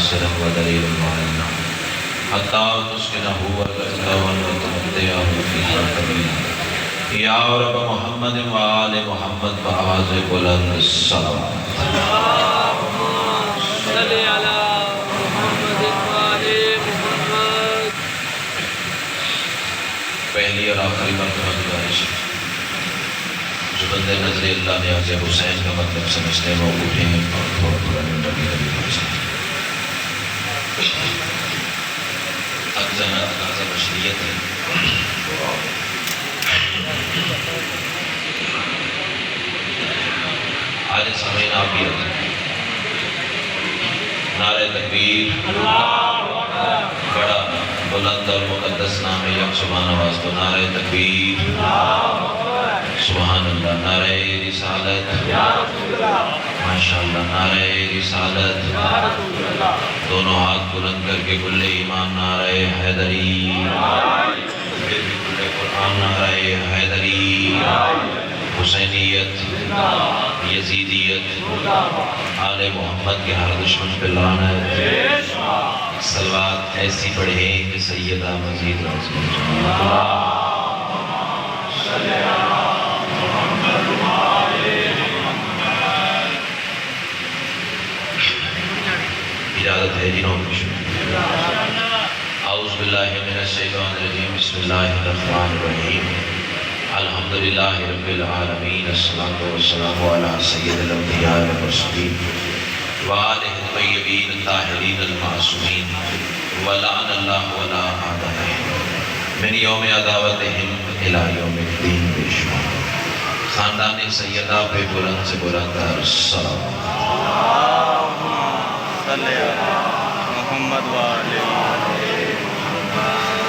وناصرا ودليلا معينا حتى تسكنه أرضك وتمتعه فيها طويلا یا رب محمد و آل محمد بآواز بلند الصلوات اللهم صل على محمد و آل محمد۔ پہلی اور آخری مرتبہ گزارش جو بندے نظر اللہ نیاز حسین کا مطلب سمجھتے ہیں وہ اٹھے ہیں اور تھوڑا تھوڑا نبی حسین حق زنا تقاضا بشریت ہے۔ آج سامعین آپ بھی رکھیں نعرہ تکبیر بڑا بلند اور مقدس نام ہے یک سبحان آواز کو نعرہ تکبیر سبحان اللہ نعرہ رسالت ماشاءاللہ نعرہ رسالت دونوں ہاتھ بلند کر کے کل ایمان نعرہ حیدری پھر بھی کل قرآن نعرہ حیدری حسینیت یزیدیت آل محمد کے ہر دشمن پہ لعنت صلوات ایسی پڑھیں کہ سیدہ مزید رسول اجازت ہے جنہوں کی شکر اعوذ باللہ من الشیطان الرجیم بسم اللہ الرحمن الرحیم الحمدللہ رب العالمین الصلاة والسلام علی سید الانبیاء والمرسلین وآلہ الطیبین الطاہرین المعصومین ولعن اللہ ولا اعدائهم من یوم عداوتہم الی یوم الدین بشمار خاندان سیدہ پہ بلند سے بلند الصلاة صلی محمد وآلہ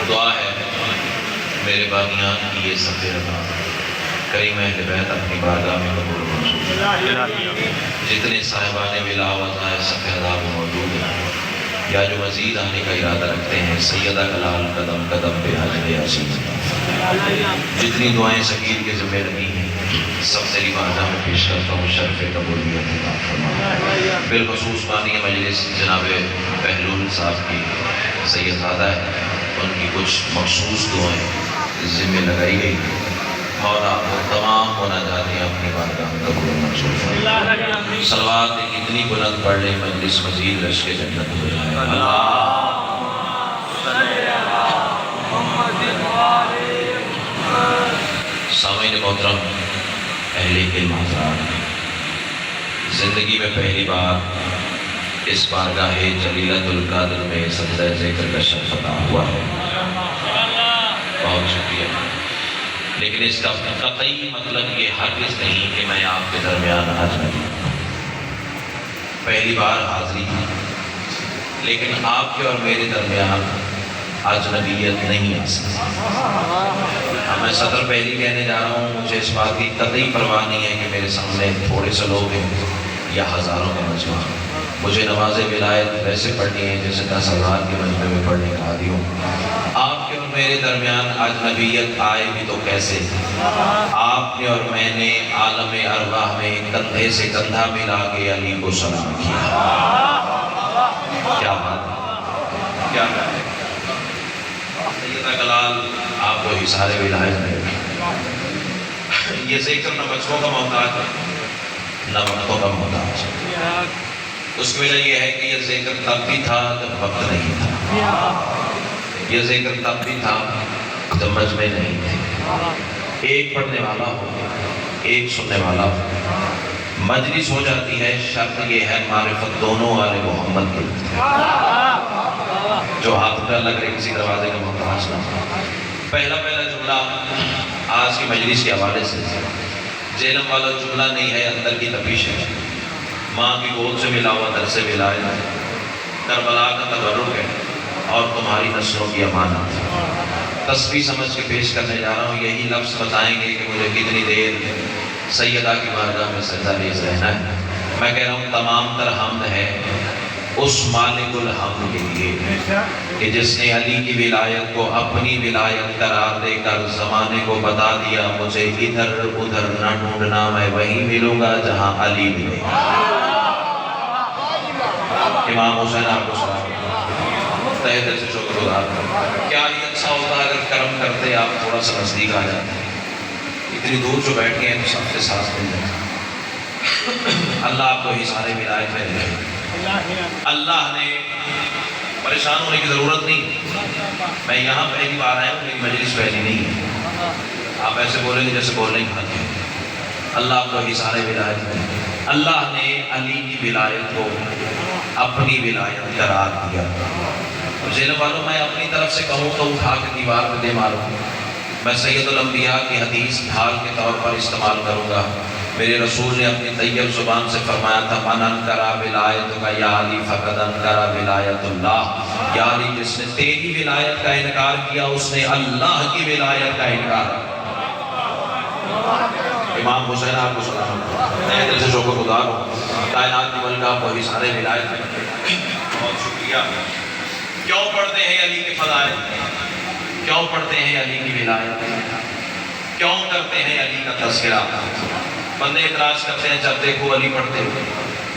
دعا ہے میرے باغیان کی یہ صفحہ رکھا کریم اہل بیت اپنی بارگاہ میں قبول منظور جتنے صاحبان ولا وضائے صفحہ عذاب موجود ہیں یا جو مزید آنے کا ارادہ رکھتے ہیں سیدہ کلال قدم قدم پہ حاضر یاسین جتنی دعائیں سکیر کے ذمہ رہی ہیں سب تیری بارگاہ میں پیش کرتا ہوں شرف قبولیت عطا فرما بالخصوص بانی مجلس جناب بہلول صاحب کی سید زادہ ہے ان کی کچھ مخصوص دعائیں ذمہ لگائی گئی مولا وہ تمام مناجاتیں اپنی بارگاہ میں قبول منظور فرما صلوات اتنی بلند پڑھ لیں مجلس مزید رش کے جنت ہو جائے اللہ سامعین محترم اہل علم حضرات زندگی میں پہلی بار اس بارگاہ جلیلۃ القدر میں سجدہ ذکر کا شرف عطا ہوا ہے بہت شکریہ لیکن اس کا قطعی مطلب یہ ہرگز نہیں کہ میں آپ کے درمیان اجنبی پہلی بار حاضری لیکن آپ کے اور میرے درمیان اجنبیت نہیں آ سکتی میں صدر پہلی کہنے جا رہا ہوں مجھے اس بات کی قطعی پرواہ نہیں ہے کہ میرے سامنے تھوڑے سے لوگ ہیں یا ہزاروں کا مجمع مجھے نماز ولایت ویسے پڑھنی ہے جیسے 10,000 کے مجمع میں پڑھنے کا عادی ہوں آپ کے اور میرے درمیان اجنبیت آئے بھی تو کیسے آپ نے اور میں نے عالم ارواح میں کندھے سے کندھا ملا کے علی کو سلام کیا کیا بات کیا بات ہے سیدہ کلال آپ کو حصار ولایت ہے یہ ذکر نہ بچوں کا محتاج ہے نہ وقتوں کا محتاج ہے اس کی وجہ یہ ہے کہ یہ ذکر تب بھی تھا جب وقت نہیں تھا یہ ذکر تب بھی تھا جب مجمع نہیں تھے ایک پڑھنے والا ہو ایک سننے والا ہو مجلس ہو جاتی ہے شرط یہ ہے معرفت دونوں والے محمد کے جو ہاتھ پہ اللہ کرے کسی دروازے کا محتاج نہ پہلا جملہ آج کی مجلس کے حوالے سے جہنم والا جملہ نہیں ہے اندر کی تپیش ہے ماں کی گود سے ملا ہوا در سے ملائے کربلا کا تبرک ہے اور تمہاری نسلوں کی امانت تسبیح سمجھ کے پیش کرنے جا رہا ہوں یہی لفظ بتائیں گے کہ مجھے کتنی دیر سیدہ کی بارگاہ میں سجدہ ریز رہنا ہے میں کہہ رہا ہوں تمام تر حمد ہے اس مالک الحمد کے لیے کہ جس نے علی کی ولایت کو اپنی ولایت قرار دے کر زمانے کو بتا دیا مجھے ادھر ادھر نہ ڈھونڈنا میں وہیں ملوں گا جہاں علی ملے کہ امام حسین آپ کو سلام تہہ دل سے شکر گزار کیا ہی اچھا ہوتا ہے اگر کرم کرتے آپ تھوڑا سا نزدیک آ جاتے اتنی دور جو بیٹھ کے ہیں تو سب سے ساتھ مل جائے اللہ آپ کو ہی سارے ولایت میں دے اللہ نے پریشان ہونے کی ضرورت نہیں میں یہاں پہلی بار آیا ہوں میری مجلس پہلی نہیں ہے آپ ایسے بولیں گے جیسے بولنے ہی کھاتے ہیں اللہ آپ کو ہی سارے ولایت میں دے اللہ نے علی کی ولایت کو اپنی ولایت قرار دیا زینب والوں میں اپنی طرف سے کہوں تو اٹھا کے دیوار پہ دے ماروں میں سید الانبیاء کی حدیث ڈھال کے طور پر استعمال کروں گا میرے رسول نے اپنی طیب زبان سے فرمایا تھا من انکرا ولایت کا یا علی فقد انکرا ولایت اللہ یا علی جس نے تیری ولایت کا انکار کیا اس نے اللہ کی ولایت کا انکار امام حسین آپ کو سلام میں دل سے شکر گزار ہوں کائنات کی ملک آپ وہی سارے ولایت میں بہت شکریہ کیوں پڑھتے ہیں علی کے فضائل کیوں پڑھتے ہیں علی کی ولایت کیوں کرتے ہیں علی کا تذکرہ بندے اعتراض کرتے ہیں جب دیکھو علی پڑھتے ہو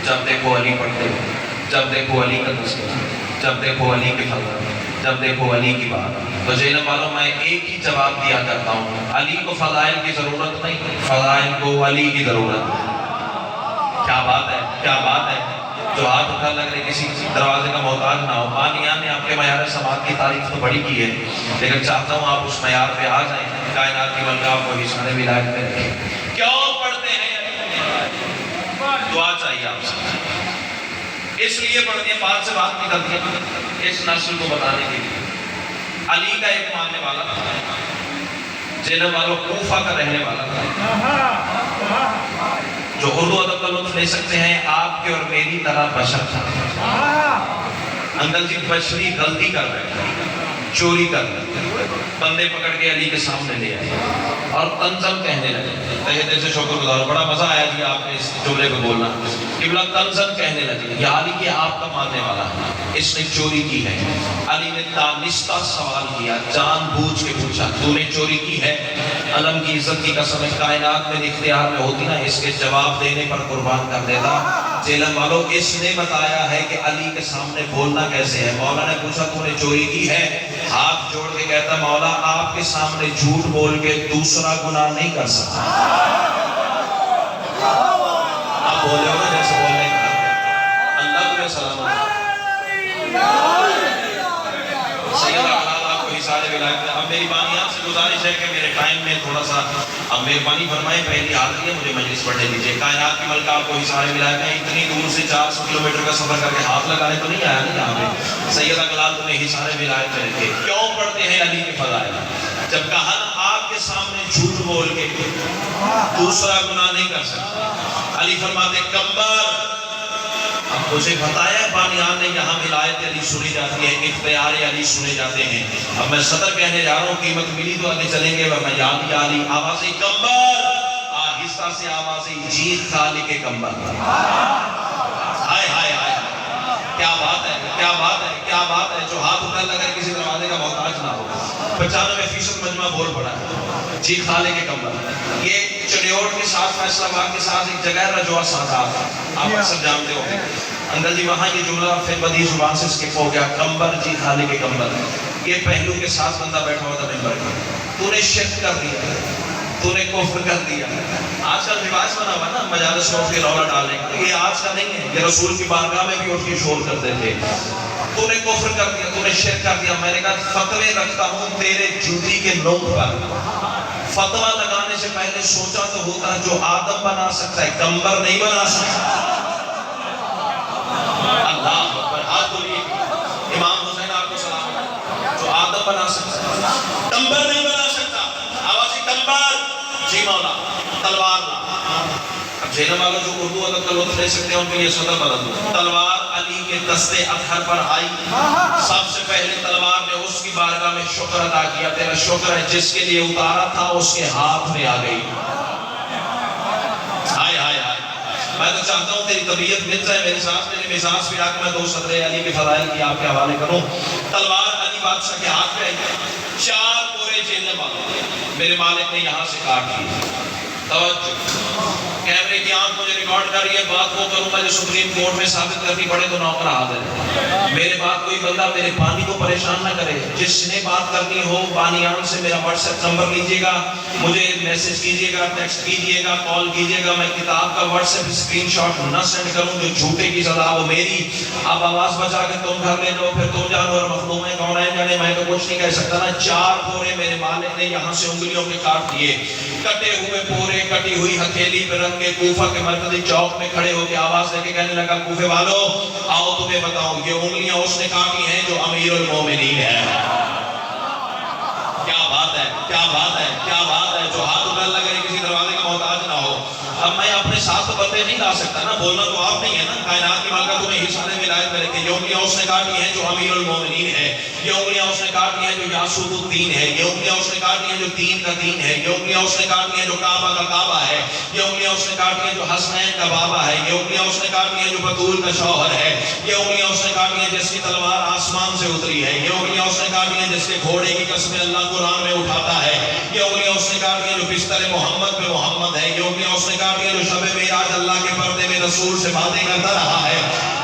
جب دیکھو علی پڑھتے ہو جب دیکھو علی کا تذکرہ جب دیکھو علی کے فضائل جب دیکھو علی کی بات تو زینب والوں میں ایک ہی جواب دیا کرتا ہوں علی کو فضائل کی ضرورت نہیں فضائل کو علی کی ضرورت ہے کیا بات ہے کیا بات ہے جو ہاتھ اٹھا لگ رہے کسی دروازے کا محتاج نہ ہو بانیان نے آپ کے معیار سماعت کی تعریف تو بڑی کی ہے لیکن چاہتا ہوں آپ اس معیار پہ آ جائیں کائنات کی ملکہ آپ کو بھی سارے ولایت میں رکھیں کیوں پڑھتے ہیں دعا چاہیے آپ سے اس لیے پڑھتے ہیں بات سے بات نکلتی ہے اس نسل کو بتانے کے لیے علی کا ایک ماننے والا تھا زینب والوں کوفہ کا رہنے والا تھا جو اردو ادب کا لطف لے سکتے ہیں آپ کے اور میری طرح بشر تھا انکل جی بشری غلطی کر رہے چوری کر رہے بندے پکڑ کے علی کے سامنے لے آئے اور تنزل کہنے لگے تہہ دل سے شکر گزار بڑا مزہ آیا جی آپ نے اس جملے کو بولنا قبلہ تنزل کہنے لگے یا علی کہ آپ کا ماننے والا ہے اس نے چوری کی ہے علی نے دانستہ سوال کیا جان بوجھ کے پوچھا تو نے چوری کی ہے علم کی عزت کی قسم کائنات میں اختیار میں ہوتی نا اس کے جواب دینے پر قربان کر دیتا جیلم والوں اس نے بتایا ہے کہ علی کے سامنے بولنا کیسے ہے مولا نے پوچھا تو نے چوری کی ہے ہاتھ جوڑ کے کہتا مولا آپ کے سامنے جھوٹ بول کے دوسرا گناہ نہیں کر سکتا آپ بولے ہو نا جیسے بولنے کا اللہ تمہیں سلامت سیدہ حلال آپ کو سارے ولایت میں اب میری بانیان سے گزارش ہے کہ میرے ٹائم میں تھوڑا سا اب مہربانی فرمائیں پہلی حاضری ہے مجھے مجلس پڑھنے دیجیے کائنات کی ملکہ آپ کو سارے ولایت میں اتنی دور سے 400 کلومیٹر کا سفر کر کے ہاتھ لگانے تو نہیں آیا نہیں یہاں پہ سیدہ کلال تمہیں ہی سارے ولایت میں رکھے کیوں پڑھتے ہیں علی کے فضائل جب کہا آپ کے سامنے جھوٹ بول کے دوسرا گناہ نہیں کر سکتا علی فرماتے کمبر اب مجھے بتایا بانیان نے یہاں ولایت علی سنی جاتی ہے اختیار علی سنے جاتے ہیں اب میں صدر کہنے جا رہا ہوں قیمت ملی تو آگے چلیں گے میں یاد علی آواز کمبر آہستہ سے آواز جیت خالی کے کمبر ہائے ہائے ہائے کیا بات ہے کیا بات ہے کیا بات ہے جو ہاتھ اٹھا لگا کسی دروازے کا محتاج نہ ہو 95% مجمع بول پڑا ہے جیت خالے کے کمبر یہ چنیوڑ کے ساتھ فیصلہ باغ کے ساتھ ایک جگہ ہے رجوع سادات آپ اکثر جانتے ہو انکل جی وہاں یہ جملہ پھر بدی زبان سے سکپ ہو گیا کمبر جیت خالے کے کمبر یہ پہلو کے ساتھ بندہ بیٹھا ہوا تھا ممبر کا تو نے شرک کر دیا تو نے کفر کر دیا آج کل رواج بنا ہوا نا مجالس میں اٹھ کے رولا ڈالنے کا یہ آج کا نہیں ہے یہ رسول کی بارگاہ میں بھی اٹھ کے شور کرتے تھے تو نے کفر کر دیا تو نے شرک کر دیا میں نے کہا فتوے رکھتا ہوں تیرے جوتی کے نوک پر فتوہ لگانے سے پہلے سوچا تو ہوتا جو آدم بنا سکتا ہے کمبر نہیں بنا سکتا اللہ اکبر ہاتھ بولیے امام حسین آپ کو سلام جو آدم بنا سکتا ہے کمبر نہیں بنا سکتا آوازی کمبر جی مولا تلوار لا اب زینب والوں جو اردو ادب کا لطف لے سکتے ہیں ان کے لیے صدر بدل دو تلوار علی کے دستے اطہر پر آئی سب سے پہلے تلوار نے اس کی بارگاہ میں شکر ادا کیا تیرا شکر ہے جس کے لیے اتارا تھا اس کے ہاتھ میں آ گئی ہائے ہائے ہائے میں تو چاہتا ہوں تیری طبیعت مل جائے میرے ساتھ میرے مزاج پہ آ کے میں دو صدر علی کے فضائل کی آپ کے حوالے کروں تلوار علی بادشاہ کے ہاتھ میں آئی 4 پورے جینے والوں میرے مالک نے یہاں سے کاٹ دی توجہ کیمرے کی کی آنکھ مجھے ریکارڈ کر رہی ہے، بات وہ کروں گا جو سپریم کورٹ میں ثابت کرنی پڑے تو نوکر حاضر ہے۔ میرے بات کوئی بندہ میرے بانی کو پریشان نہ کرے، جس نے بات کرنی ہو بانیان سے میرا واٹس ایپ نمبر لیجئے گا، مجھے میسج کیجئے گا، ٹیکسٹ کیجئے گا، کال کیجئے گا، میں کتاب کا واٹس ایپ اسکرین شاٹ نہ سینڈ کروں، جو جھوٹے کی سزا وہ میری۔ آپ آواز بچا کے تم گھر لے جاؤ، پھر تم جانو اور مخدوم ہے کون ہے جانے، میں تو کچھ نہیں کہہ سکتا نا۔ 4 پورے میرے مالک نے یہاں سے انگلیوں کے کاٹ دیے، کٹے ہوئے پورے، کٹی ہوئی ہتھیلی پہ رکھ کے کوفہ کے مرکزی چوک میں کھڑے ہو کے آواز دے کے کہنے لگا، کوفے والو آؤ تمہیں بتاؤں، یہ انگلیاں اس نے کاٹی ہیں جو امیر المومنین ہے۔ کیا بات ہے، کیا بات ہے، کیا بات ہے، جو ہاتھ اٹھا لگے کسی دروازے کا محتاج نہ ہو۔ اب میں اپنے ساتھ تو بندے نہیں لا سکتا نا، بولنا تو آپ نہیں ہے نا، کائنات کی مالکہ تمہیں حصہ نے ولایت میں رکھے۔ یہ انگلیاں اس نے کاٹی ہیں جو امیر المومنین ہے، یہ انگلیاں اس نے کاٹی ہیں جو یاسوب الدین ہے، یہ انگلیاں اس نے کاٹی ہیں جو دین کا دین ہے، یہ انگلیاں اس نے کاٹی ہیں جو کعبہ کا کعبہ ہے، یہ انگلیاں اس نے کاٹی ہیں جو حسنین کا بابا ہے، یہ انگلیاں اس نے کاٹی ہیں جو بطول کا شوہر ہے، یہ انگلیاں اس نے کاٹی ہیں جس کی تلوار آسمان سے اتری ہے، یہ انگلیاں اس نے کاٹی ہیں جس کے گھوڑے کی قسمیں اللہ قرآن میں اٹھاتا ہے، یہ انگلیاں اس نے کاٹی ہیں جو بستر محمد پہ محمد ہے، یہ انگلیاں اس نے کاٹی ہیں جو شب معراج اللہ کے پردے میں رسول سے باتیں کرتا رہا ہے۔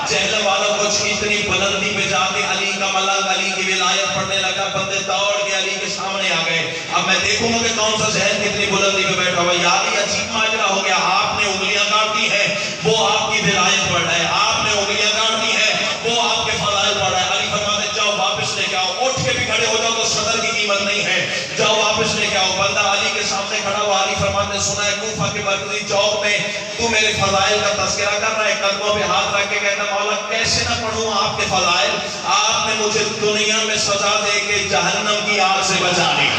جہنم والوں کو اتنی بلندی پہ جا کے علی کا ملک، علی کی ولایت پڑھنے لگا، بندے دوڑ کے علی کے سامنے آ گئے۔ اب میں دیکھوں گا کہ کون سا ذہن کتنی بلندی پہ بیٹھا ہوا۔ یا علی عجیب ماجرا ہو گیا، آپ نے انگلیاں کاٹی ہیں، وہ آپ کی ولایت پڑھ رہا ہے، آپ نے انگلیاں کاٹی ہیں، وہ آپ کے فضائل پڑھ رہا ہے۔ علی فرماتے جاؤ واپس لے کے آؤ، اٹھ کے بھی کھڑے ہو جاؤ تو صدر کی قیمت نہیں ہے، جاؤ واپس لے کے آؤ۔ بندہ علی کے سامنے کھڑا ہوا، علی فرماتے سنا ہے کوفہ کے مرکزی چوک میں تو میرے فضائل کا تذکرہ کر رہا ہے، قدموں پہ ہاتھ رکھ کے کہتا مولا کیسے نہ پڑھوں آپ کے فضائل، آپ نے مجھے دنیا میں سزا دے کے جہنم کی آگ سے بچا لی۔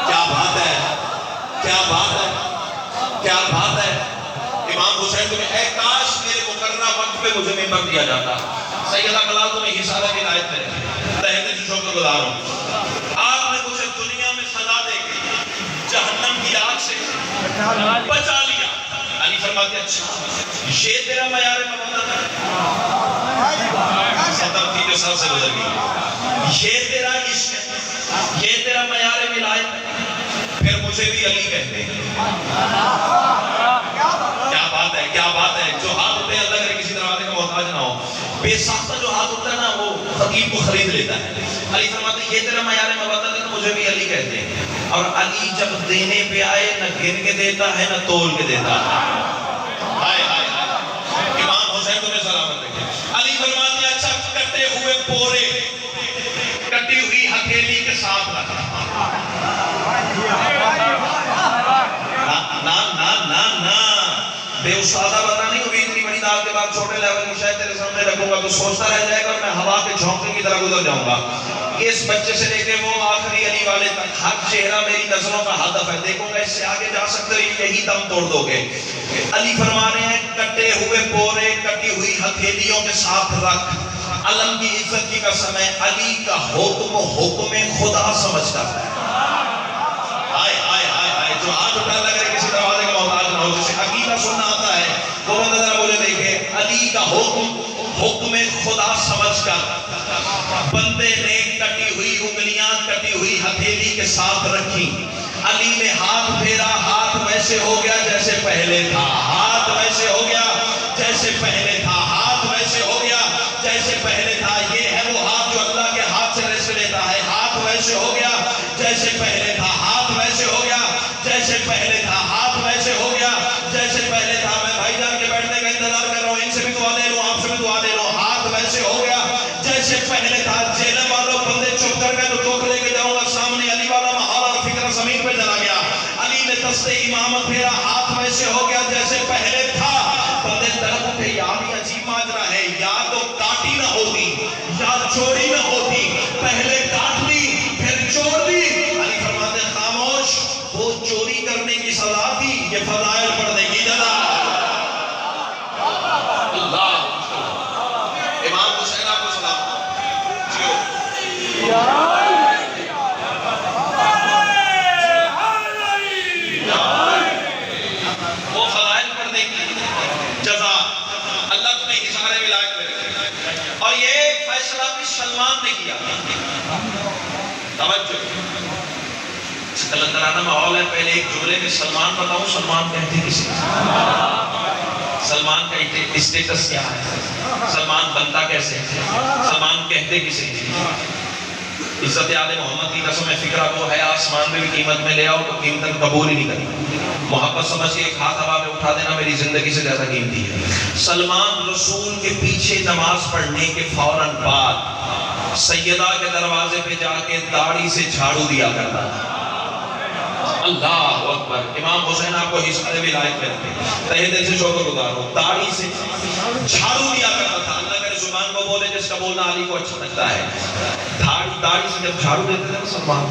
کیا بات ہے، کیا بات ہے، کیا بات ہے۔ امام حسین تمہیں اے کاش میرے مقررہ وقت پہ مجھے ممبر دیا جاتا، سیدہ کلال تمہیں حصہ کی ولایت میں تہہ دل سے شکر گزار ہوں۔ آپ نے مجھے دنیا میں سزا دے کے جہنم کی آگ سے بچا لیا۔ علی فرماتے اچھا یہ تیرا معیار محبت ہے، صدر تھی جو سر سے گزر گئی، یہ تیرا عشق ہے، یہ تیرا معیار ولایت ہے، پھر مجھے بھی علی کہتے ہیں۔ کیا بات ہے، کیا بات ہے۔ جو ہاتھ اٹھے اللہ کرے کسی دروازے کا محتاج نہ ہو، بے ساختہ جو ہاتھ اٹھتا ہے نا وہ خطیب کو خرید لیتا ہے۔ علی فرماتے ہیں یہ تیرا معیار محبت ہے تو مجھے بھی علی کہتے ہیں۔ اور علی جب دینے پہ آئے نہ گن کے دیتا ہے نہ تول کے دیتا ہے۔ ہائے ہائے ہائے، امام حسین تمہیں سلامت رکھے۔ علی فرماتے ہیں اچھا کٹے ہوئے پورے، کٹی ہوئی ہتھیلی کے ساتھ رکھا۔ نا نا نا نا بے استادہ بتا نہیں ہوئی، اتنی بڑی دال کے بعد چھوٹے لیول کی شاید تیرے سامنے رکھوں گا تو سوچتا رہ جائے گا اور میں ہوا کے جھونکے کی طرح گزر جاؤں گا۔ اس بچے سے لے کے وہ آخری علی والے تک ہر چہرہ میری نظروں کا ہدف ہے، دیکھوں گا اس سے آگے جا سکتے ہو یہی دم توڑ دو گے۔ علی فرما رہے ہیں کٹے ہوئے پورے، کٹی ہوئی ہتھیلیوں کے ساتھ رکھ، علم کی عزت کی قسم ہے علی کا حکم خدا سمجھ کر۔ ہائے ہائے ہائے ہائے، جو ہاتھ اٹھا لگ رہے کسی دروازے کا محتاج نہ ہو، جسے عقیدہ سننا آتا ہے وہ بندہ ذرا مجھے دیکھے۔ علی کا حکم خدا سمجھ کر بندے نے کٹی ہوئی انگلیاں کٹی ہوئی ہتھیلی کے ساتھ رکھی، علی نے ہاتھ پھیرا، ہاتھ ویسے ہو گیا جیسے پہلے تھا، ہاتھ ویسے ہو گیا جیسے پہلے تھا، ہاتھ ویسے ہو گیا جیسے پہلے تھا۔ یہ ہے وہ ہاتھ جو اللہ کے ہاتھ سے رس لیتا ہے، ہاتھ ویسے ہو گیا جیسے پہلے تھا، ہاتھ ویسے ہو گیا جیسے پہلے تھا، ہاتھ ویسے ہو گیا جیسے پہلے تھا۔ میں بھائی جان کے بیٹھنے کا انتظار کر رہا ہوں، ان سے بھی دعا لے لوں، آپ سے بھی دعا لے لوں۔ ہاتھ ویسے ہو گیا جیسے پہلے تھا۔ جہنم والوں بندے چپ کر گئے تو دکھ لے کے جاؤں گا، سامنے علی والا ماحول اور فکر زمین پہ چلا گیا۔ علی نے دستے امامت پھیرا، ہاتھ ویسے ہو گیا جیسے پہلے تھا۔ بندے تڑپ اٹھے، یاد ہی عجیب ماجرا ہے، یا تو کاٹی نہ ہوتی یا چوری نہ ہوتی، پہلے کاٹ لی پھر چھوڑ دی۔ علی فرماتے خاموش، وہ چوری کرنے کی سزا تھی، یہ فضائل پڑھنے کی جزا۔ اللہ امام حسین آپ کو سلام جیو۔ وہ فضائل پڑھنے کی جزا اللہ تمہیں حصار ولایت میں رکھے۔ اور یہ فیصلہ بھی سلمان نے کیا۔ توجہ، کلندرانہ ماحول ہے. پہلے ایک جملے میں سلمان بتاؤں, سلمان کہتے کسی سلمان کا اسٹیٹس کیا ہے, سلمان بنتا کیسے, سلمان کہتے کسے. عزت آل محمد کی قسم فکرہ وہ ہے آسمان میں بھی قیمت میں لے آؤ تو قیمت قبول ہی نہیں کرتی. محبت سمجھ کے ایک ہاتھ ہوا میں اٹھا دینا میری زندگی سے زیادہ قیمتی ہے. سلمان رسول کے پیچھے نماز پڑھنے کے فوراً بعد سیدہ کے دروازے پہ جا کے داڑھی سے جھاڑو دیا کرتا تھا. اللہ اکبر. امام حسین آپ کو حصہ ولایت میں تہہ دل سے شکر گزار ہوں. داڑھی سے جھاڑو دیا کرتا تھا. اللہ کرے زبان کو بولے جس کا بولنا علی کو اچھا لگتا ہے. داڑھی سے جب جھاڑو دیتے تھے سلمان,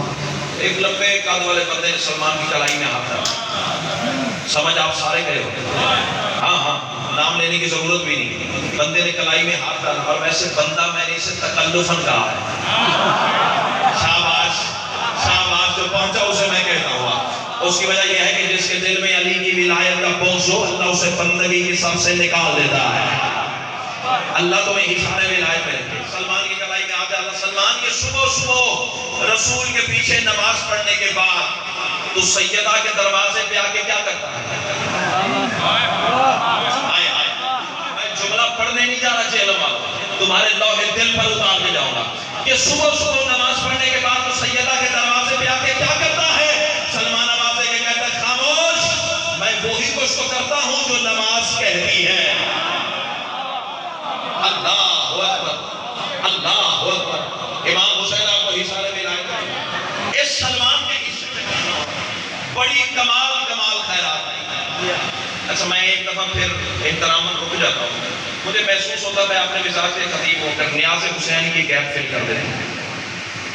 ایک لمبے قد والے بندے نے سلمان کی کلائی میں ہاتھ ڈالا. سمجھ آپ سارے گئے ہو, ہاں نام لینے کی ضرورت بھی نہیں. بندے نے کلائی میں ہاتھ ڈالا, اور ویسے بندہ میں نے اسے تکلفاً کہا ہے. شاباش شاباش, جو پہنچا اسے میں کہتا ہوا. اس کی وجہ یہ ہے کہ جس کے دل میں علی کی ولایت کا بغض ہو اللہ اسے بندگی کی سب سے نکال دیتا ہے. اللہ تمہیں حصار ولایت میں رکھے. سلمان کی کلائی میں آ جاتا. سلمان یہ صبح رسول کے پیچھے نماز پڑھنے کے بعد تو سیدہ کے دروازے پہ آ کے کیا کرتا ہے. میں جملہ پڑھنے نہیں جا رہا چہلم والوں, تمہارے لوح دل پر اتار کے جاؤں گا کہ صبح نماز پڑھنے کے بعد تو سیدہ کے دروازے پہ آ کے کیا کرتا ہے. سلمان آواز دے کے کہتا ہے خاموش, میں وہی کچھ تو کرتا ہوں جو نماز کہتی ہے. اللہ اکبر اللہ اکبر. امام حسین آپ کو حصار ولایت. اس سلمان کے حصے میں بڑی کمال خیرات آئی. اچھا میں ایک دفعہ پھر احتراماً رک جاتا ہوں. مجھے محسوس ہوتا ہے اپنے مزاج سے خطیب ہو کر نیاز حسین کی گیپ فل کر دیں.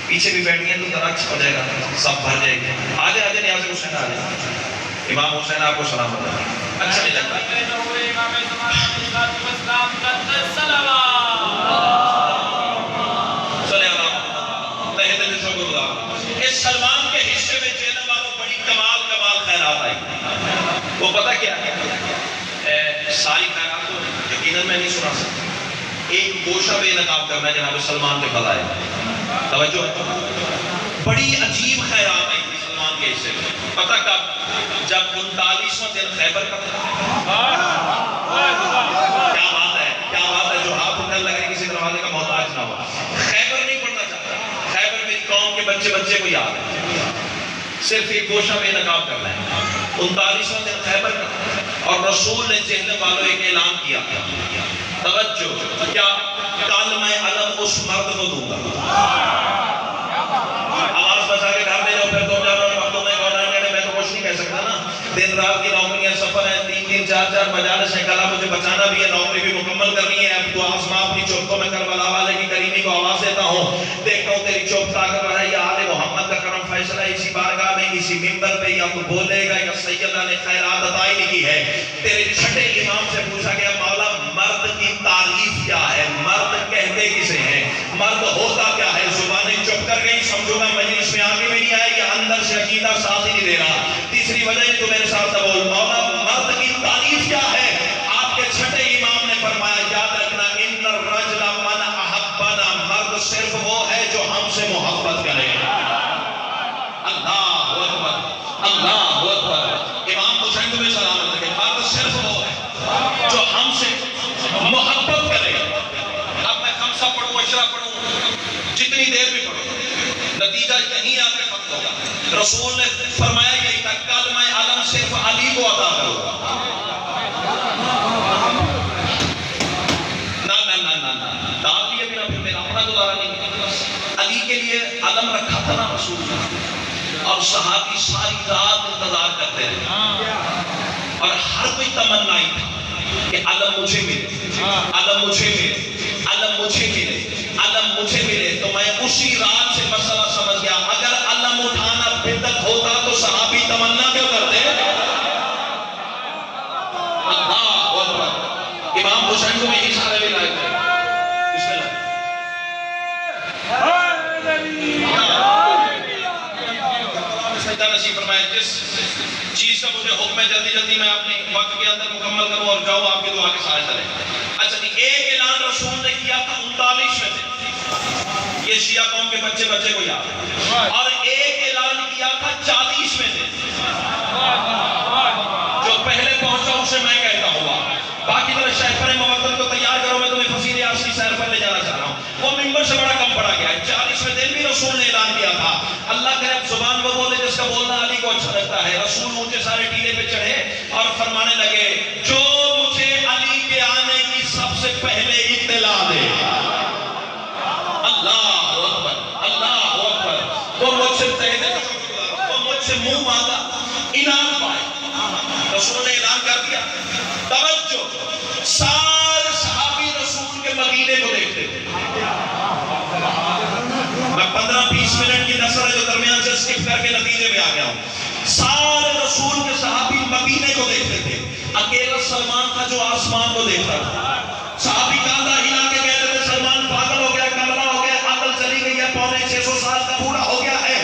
پیچھے بھی بیٹھ گئے تو ذرا اچھا ہو جائے گا, سب بھر جائے گی. آجے نیاز حسین آ جائے. امام حسین آپ کو سلام ہوتا ہے. اچھا نہیں لگتا اس سلمان کے حصے میں چینل والوں بڑی کمال خیرات آئی. وہ پتہ کیا ہے, ساری خیرات تو یقیناً میں نہیں سنا سکتا. ایک گوشہ بے نقاب کرنا ہے جناب سلمان کے فضائل. توجہ ہے, بڑی عجیب خیرات آئی تھی سلمان کے حصے میں. پتہ کب, جب 39واں دن خیبر کا کیا بات ہے جو ہاتھ اٹھنے لگے کسی دروازے کا محتاج نہ ہو. خیبر نہیں پڑھنا چاہتا, خیبر میری قوم کے بچے کو یاد ہے. صرف ایک گوشہ بے نقاب کرنا ہے. 39واں دن خیبر کا, اور رسول نے جہنم والوں ایک اعلان کیا. توجہ, کیا کل میں علم اس مرد کو دوں گا. آواز بچا کے گھر میں جاؤ, پھر تم جا رہے وقتوں میں میں تو کچھ نہیں کہہ سکتا نا. دن رات کی نوکریاں, سفر ہے, 3 4 مجالس ہیں, کلا مجھے بچانا بھی ہے, نوکری بھی مکمل کرنی ہے. اب تو آسما اپنی چوپ کو میں کربلا والے کی کریمی کو آواز دیتا ہوں. دیکھتا ہوں تیری چوپ طاقت ہے یا آل محمد کا کرم فیصلہ اسی بارگاہ میں اسی منبر پہ, یا تو بولے گا یا سیدہ نے خیرات عطا ہی نہیں کی ہے. تیرے چھٹے امام سے پوچھا گیا مولا مرد کی تعریف کیا ہے, مرد کہتے کسے ہیں, مرد ہوتا کیا ہے. زبانیں چپ کر گئی. سمجھو گا مجلس میں آگے بھی نہیں آئے یا اندر سے عقیدہ ساتھ ہی نہیں دے رہا. تیسری وجہ ہے تو میرے ساتھ بول, مولا مرد کی تعریف کیا ہے. آپ کے چھٹے امام نے فرمایا یاد رکھنا, ان الرجل من احبنا, مرد صرف وہ ہے جو ہم سے محبت کرے. اللہ اکبر اللہ اکبر. امام حسین تمہیں سلامت رکھے. مرد صرف وہ ہے جو ہم سے محبت کرے. اب میں خمسہ پڑھوں, عشرہ پڑھوں, جتنی دیر بھی پڑھوں, نتیجہ یہیں آ کے ختم ہوگا. رسول نے فرمایا یہی تھا, کل میں علم صرف علی کو عطا کروں گا. ڈال دیے بنا, پھر میرا اپنا گزارا نہیں. علی کے لیے علم رکھا تھا نا رسول نے, اور صحابی ساری رات انتظار کرتے رہے, اور ہر کوئی تمنا ہی تھا کہ علم مجھے ملے, علم مجھے ملے, علم مجھے ملے, علم مجھے ملے. تو میں اسی رات سے مسئلہ سمجھ گیا, اگر علم اٹھانا بدعت ہوتا تو صحابی تمنا کیوں کرتے. اللہ اکبر. امام حسین کو میں اشارہ بھی لائے تھے. بسم اللہ. سجدہ نصیب فرمائے. جس چیز کا مجھے حکم ہے جلدی میں اپنے وقت کے اندر مکمل کروں اور جاؤں آپ کی دعا کے سارے چلے. اچھا جی, ایک اعلان رسول نے کیا تھا 39 میں سے, یہ شیعہ قوم کے بچے کو یاد ہے, اور ایک اعلان کیا تھا 40 سے میں کہتا ہوا باقی طرح شہر موطن کو تیار کرو، میں تمہیں فصیل عاصی سیر پر لے جانا چاہ رہا ہوں۔ وہ ممبر سے بڑا کم پڑا گیا ہے۔ 40ویں دن بھی رسول نے اعلان کیا تھا، اللہ کرے زبان وہ بولے جس کا بولنا علی کو اچھا لگتا ہے۔ رسول اونچے سارے ٹیلے پہ چڑھے اور فرمانے لگے جو مجھے علی کے آنے کی سب سے پہلے اطلاع دے، اللہ اکبر اللہ اکبر، وہ مجھ سے منہ مانگا انعام پائے۔ رسول نے اعلان کر دیا، توجہ، سارے صحابی رسول کے مدینے کو دیکھتے تھے۔ میں 15-20 منٹ کی نثر ہے جو درمیان سے سکپ کر کے نتیجے میں آ گیا ہوں۔ سارے رسول کے صحابی مدینے کو دیکھتے تھے، اکیلا سلمان تھا جو آسمان کو دیکھتا تھا۔ صحابی کاندھا ہلا کے کہتے تھے سلمان پاگل ہو گیا، کملا ہو گیا، عقل چلی گئی ہے، 650 سال کا بوڑھا ہو گیا ہے۔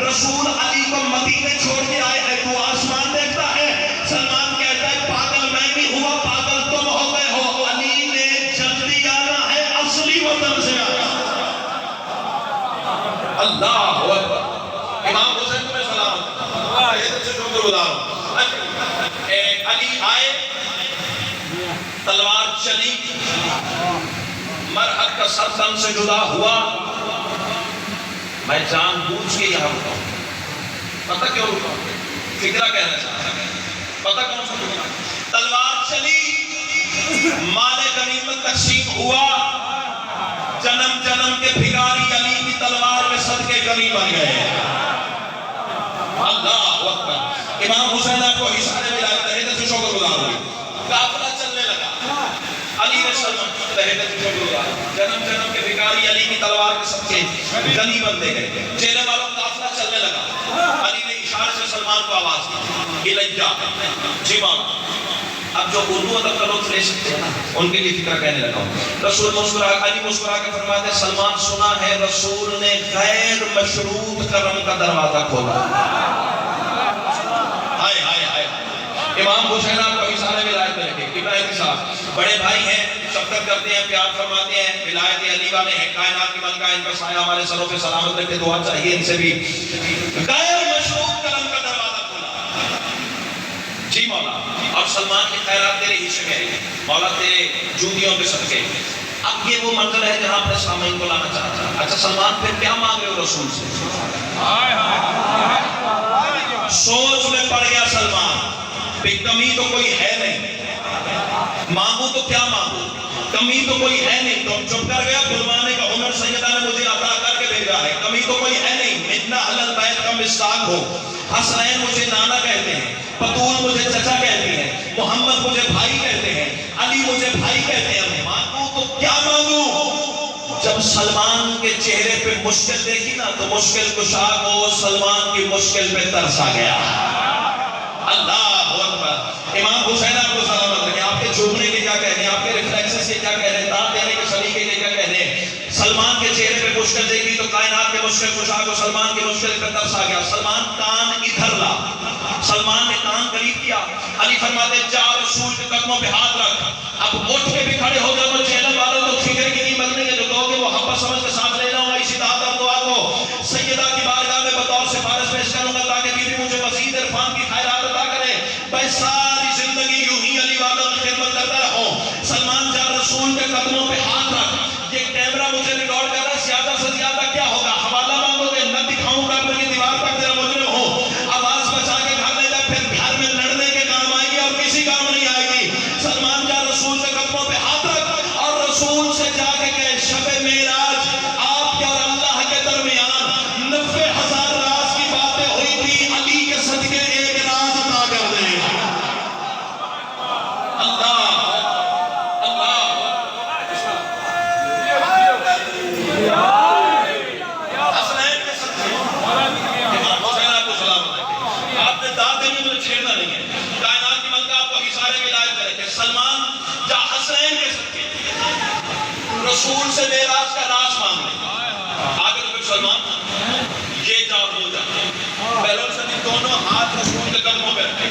رسول علی کو مدینے چھوڑ کے آئے ہیں، تو آسمان دیکھتا ہے۔ سلمان کہتا ہے پاگل میں نہیں ہوا، پاگل تم ہو گئے ہو، علی نے جلدی آنا ہے، اصلی وطن سے آنا۔ اللہ اکبر، امام حسین تمہیں سلام سے شکر گزار ہوں۔ علی آئے، تلوار چلی، مرحد کا سر تن سے جدا ہوا۔ میں جان بوجھ کے یہاں رکا ہوں، پتہ کیوں رکا ہوں؟ فکرہ کہنا چاہتا ہے، پتہ کون سا فکرہ؟ تلوار چلی، مال غنیمت تقسیم ہوا، جنم جنم کے بھکاری علی کی تلوار میں صدقے غنی بن گئے۔ اللہ اکبر، امام حسین آپ کو اشارے ولایت تحت سے شکر گزار ہوئی۔ قافلہ چلنے لگا، علی نے سلمان تحت سے شکر گزار، جنم جنم کے بھکاری علی کی تلوار کے صدقے غنی بنتے گئے۔ چہرے والوں قافلہ چلنے لگا، علی نے اشارے سے سلمان کو آواز دی، الیجا، جی مولا۔ اب جو اردو ادب کا لطف لے سکتے ہیں ان کے لیے فکرہ کہنے لگا ہوں۔ رسول علی مسکرا کے فرماتے ہیں سلمان سنا ہے رسول نے غیر مشروط کرم کا دروازہ کھولا۔ ہائے ہائے ہائے، امام حسین آپ کو اشارے ولایت میں رکھے، ابراہیم صاحب بڑے بھائی ہیں، شفقت کرتے ہیں، پیار فرماتے ہیں، ولایت علی والے ہیں، کائنات کی ملکہ، ان کا سایہ ہمارے سروں پہ سلامت رکھے، دعا چاہیے ان سے بھی۔ غیر مشروط کرم کا دروازہ کھولا، جی مولا، اور سلمان کی خیرات تیرے حصے میں ہے، مولا تیرے جوتیوں پہ صدقے۔ اب یہ وہ منظر ہے جہاں اپنے سامعین کو لانا چاہتا ہے۔ اچھا سلمان پھر کیا مانگ رہے ہو رسول سے؟ سوچ میں پڑ گیا سلمان، بے کمی تو کوئی ہے نہیں، مانگو تو کیا مانگو، کمی تو کوئی ہے نہیں۔ تم چپ کر گیا، بلوانے کا ہنر سیدہ نے مجھے عطا کر کے بھیجا ہے، کمی تو کوئی ہے نہیں۔ اتنا اہل بیت کا مصداق ہو، حسنین مجھے نانا کہتے ہیں، بطول مجھے چچا کہتی ہیں، محمد مجھے بھائی کہتے ہیں، علی مجھے بھائی کہتے ہیں، مانگو تو کیا مانگو؟ جب سلمان کے چہرے پہ مشکل دیکھی نا تو مشکل کشا کو سلمان کی مشکل پہ ترس آ گیا۔ اللہ اکبر، امام حسین آپ کو سلامت رکھیں، آپ کے جھومنے کے کیا کہنے ہیں، آپ کے ریفلیکسز کے کیا کہنے ہیں، دان دینے کے سلیقے کے کیا کہنے ہیں۔ سلمان کے چہرے پہ مشکل دیکھی تو کائنات کے مشکل کشا کو سلمان کی مشکل پہ ترس آ گیا۔ سلمان کان ادھر لا، سلمان نے کان قریب کیا، علی فرماتے جا رسول کے قدموں پہ ہاتھ رکھ، اب اٹھ کے بھی کھڑے ہو جاؤ، وہ چینل والوں کو فکر کی قیمت نہیں ہے، جو کہو گے وہ محبت سمجھ کے ساتھ لے جاؤں گا، اسی دعوت اور دعا کو سیدہ کی بارگاہ میں بطور سفارش پیش کروں گا تاکہ بی بی مجھے مزید عرفان کی خیرات عطا کرے، میں ساری زندگی یوں ہی علی والوں کی خدمت کرتا رہوں۔ سلمان جا رسول کے قدموں پہ ہاتھ رکھ، یہ کیمرہ مجھے ریکارڈ کر رہا ہے، زیادہ سے زیادہ کیا ہوگا، حوالہ مانگو گے نہ دکھاؤں گا اپنی دیوار پر تیرا مجرم ہو، آواز بچا کے گھر لے جا، پھر گھر میں لڑنے کے کام آئے گی اور کسی کام نہیں آئے گی۔ سلمان جا رسول کے قدموں پہ ہاتھ رکھ اور رسول سے جا کے کہے شب معراج آپ کے اور اللہ کے درمیان 90,000 راز کی باتیں ہوئی تھی، علی کے صدقے ایک راز عطا کر دیں۔ اللہ حسنین کے صدقے، امام حسین آپ کو سلامت رکھے، آپ نے داد دینی مجھے چھیڑنا نہیں ہے، کائنات کی ملکہ آپ کو حصارے ولایت میں رکھے۔ سلمان جا حسنین کے صدقے رسول سے معراج کا راز مانگ لے، آگے تو پھر سلمان یہ جا وہ جا، پہلو سے دونوں ہاتھ رسول کے قدموں پہ رکھے۔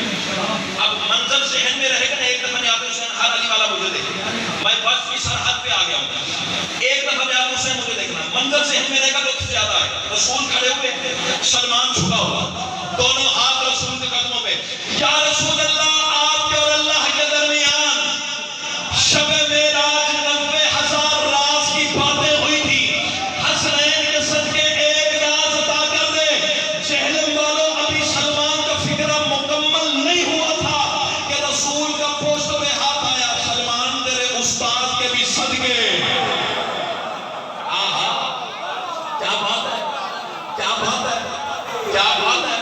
اب منظر ذہن میں رہے گا، ایک دفعہ یاد حسین ہر علی والا مجھے دیکھے، میں بس کی سرحد پہ آ گیا ہوں، ایک دفعہ یاد حسین مجھے دیکھنا، منظر ذہن میں رہے گا لطف زیادہ آئے گا۔ رسول کھڑے ہوئے، سلمان جھکا ہوا، دونوں ہاتھ رسول کے قدموں پہ، یا رسول اللہ آپ کے اور اللہ کے آہا کیا بات ہے کیا بات ہے کیا بات ہے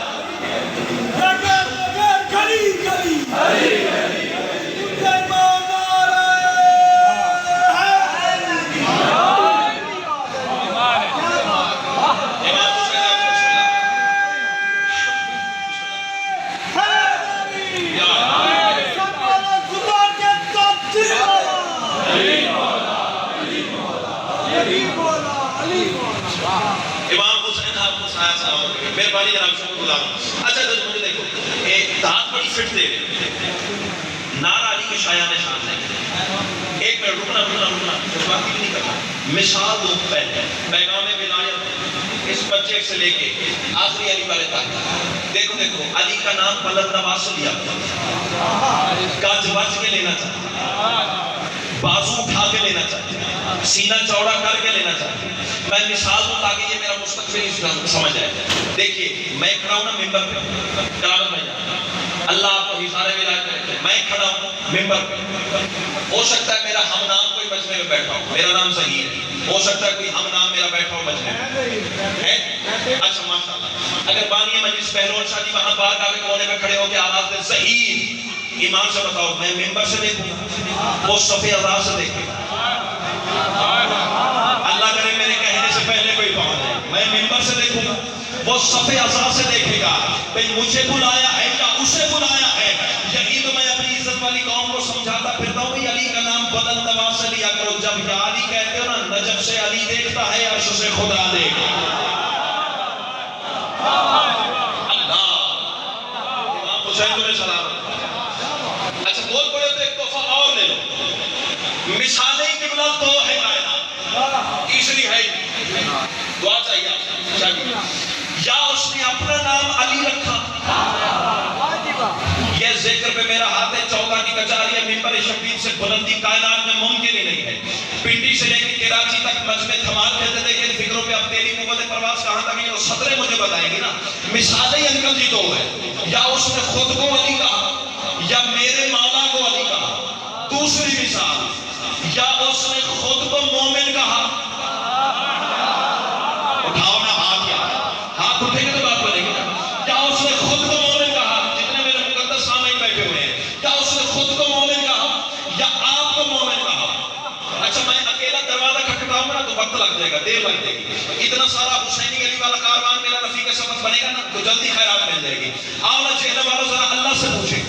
امام حسین آپ کو سایہ سلام علیکم مہربانی جناب شکر گزار ہوں اچھا مجھے دیکھو دھات بڑی فٹ دے رہے نعرہ علی کے شایان شان ہے ایک منٹ رکنا جذباتی بھی نہیں کرنا مثال دو پہلے پیغام ولایت اس بچے سے لے کے آخری علی والے تک دیکھو علی کا نام بلند نواز سے لیا گاج بچ کے لینا چاہتے بازو اٹھا کے لینا چاہتے سینہ چوڑا کر کے لینا چاہتے میں مثال دوں تاکہ یہ میرا مستقبل سمجھ آئے دیکھیے میں کھڑا ہوں نا ممبر پہ کلام میں اللہ آپ کو حصار ولایت کرے میں کھڑا ہوں ممبر پہ ہو سکتا ہے میرا ہم نام کوئی مجمع میں بیٹھا ہو میرا نام صحیح ہے ہو سکتا ہے کوئی ہم نام میرا بیٹھا ہو مجمع میں اچھا ماشاءاللہ اگر بانی مجلس پہلوان شاہ جی وہاں باہر آگے کونے میں کھڑے ہو کے آواز دیں صحیح ایمان سے بتاؤ میں ممبر سے دیکھوں وہ صفِ اعضاء سے دیکھے اللہ کرے میرے کہنے سے پہلے کوئی پہنچ جائے میں ممبر سے دیکھوں گا وہ صفِ اعضاء سے دیکھے گا بھئی مجھے بلایا ہے یا اسے بلایا ہے یہی تو میں اپنی عزت والی قوم کو سمجھاتا پھرتا ہوں علی کا نام بلند نواز سے لیا کرو جب یا علی کہتے ہو نا نجف سے علی دیکھتا ہے عرش سے خدا دیکھتا اللہ امام حسین تمہیں سلام اچھا بول پڑے تو ایک تحفہ اور لے لو مثالیں قبلہ دو ہے کائنات تیسری ہے دعا چاہیے آپ یا اس نے اپنا نام علی رکھا یہ ذکر پہ میرا ہاتھ ہے چوکا کی کچاری ہے ممبر شبیر سے بلندی کائنات میں ممکن ہی نہیں ہے پنڈی سے لے کے کراچی تک مجمع دھمال کہتے تھے کہ فکروں پہ اب تیری قوت پرواز کہاں تک یہ صدریں مجھے بتائیں گی نا مثالیں انکل جی دو ہے یا اس نے خود کو علی کہا یا میرے مولا کو علی کہا دوسری مثال یا اس نے خود کو مومن کہا اٹھاؤ نا ہاتھ یا ہاتھ اٹھے گے تو بات بنے گی کیا اس نے خود کو مومن کہا جتنے میرے مقدس سامعین بیٹھے ہوئے ہیں کیا اس نے خود کو مومن کہا یا آپ کو مومن کہا اچھا میں اکیلا دروازہ کھٹکھٹاؤں گا نا تو وقت لگ جائے گا دیر لگ جائے گی اتنا سارا حسینی علی والا کاروان میرا رفیق سفر بنے گا نا تو جلدی خیرات مل جائے گی آؤ نا چہرے والوں ذرا اللہ سے پوچھیں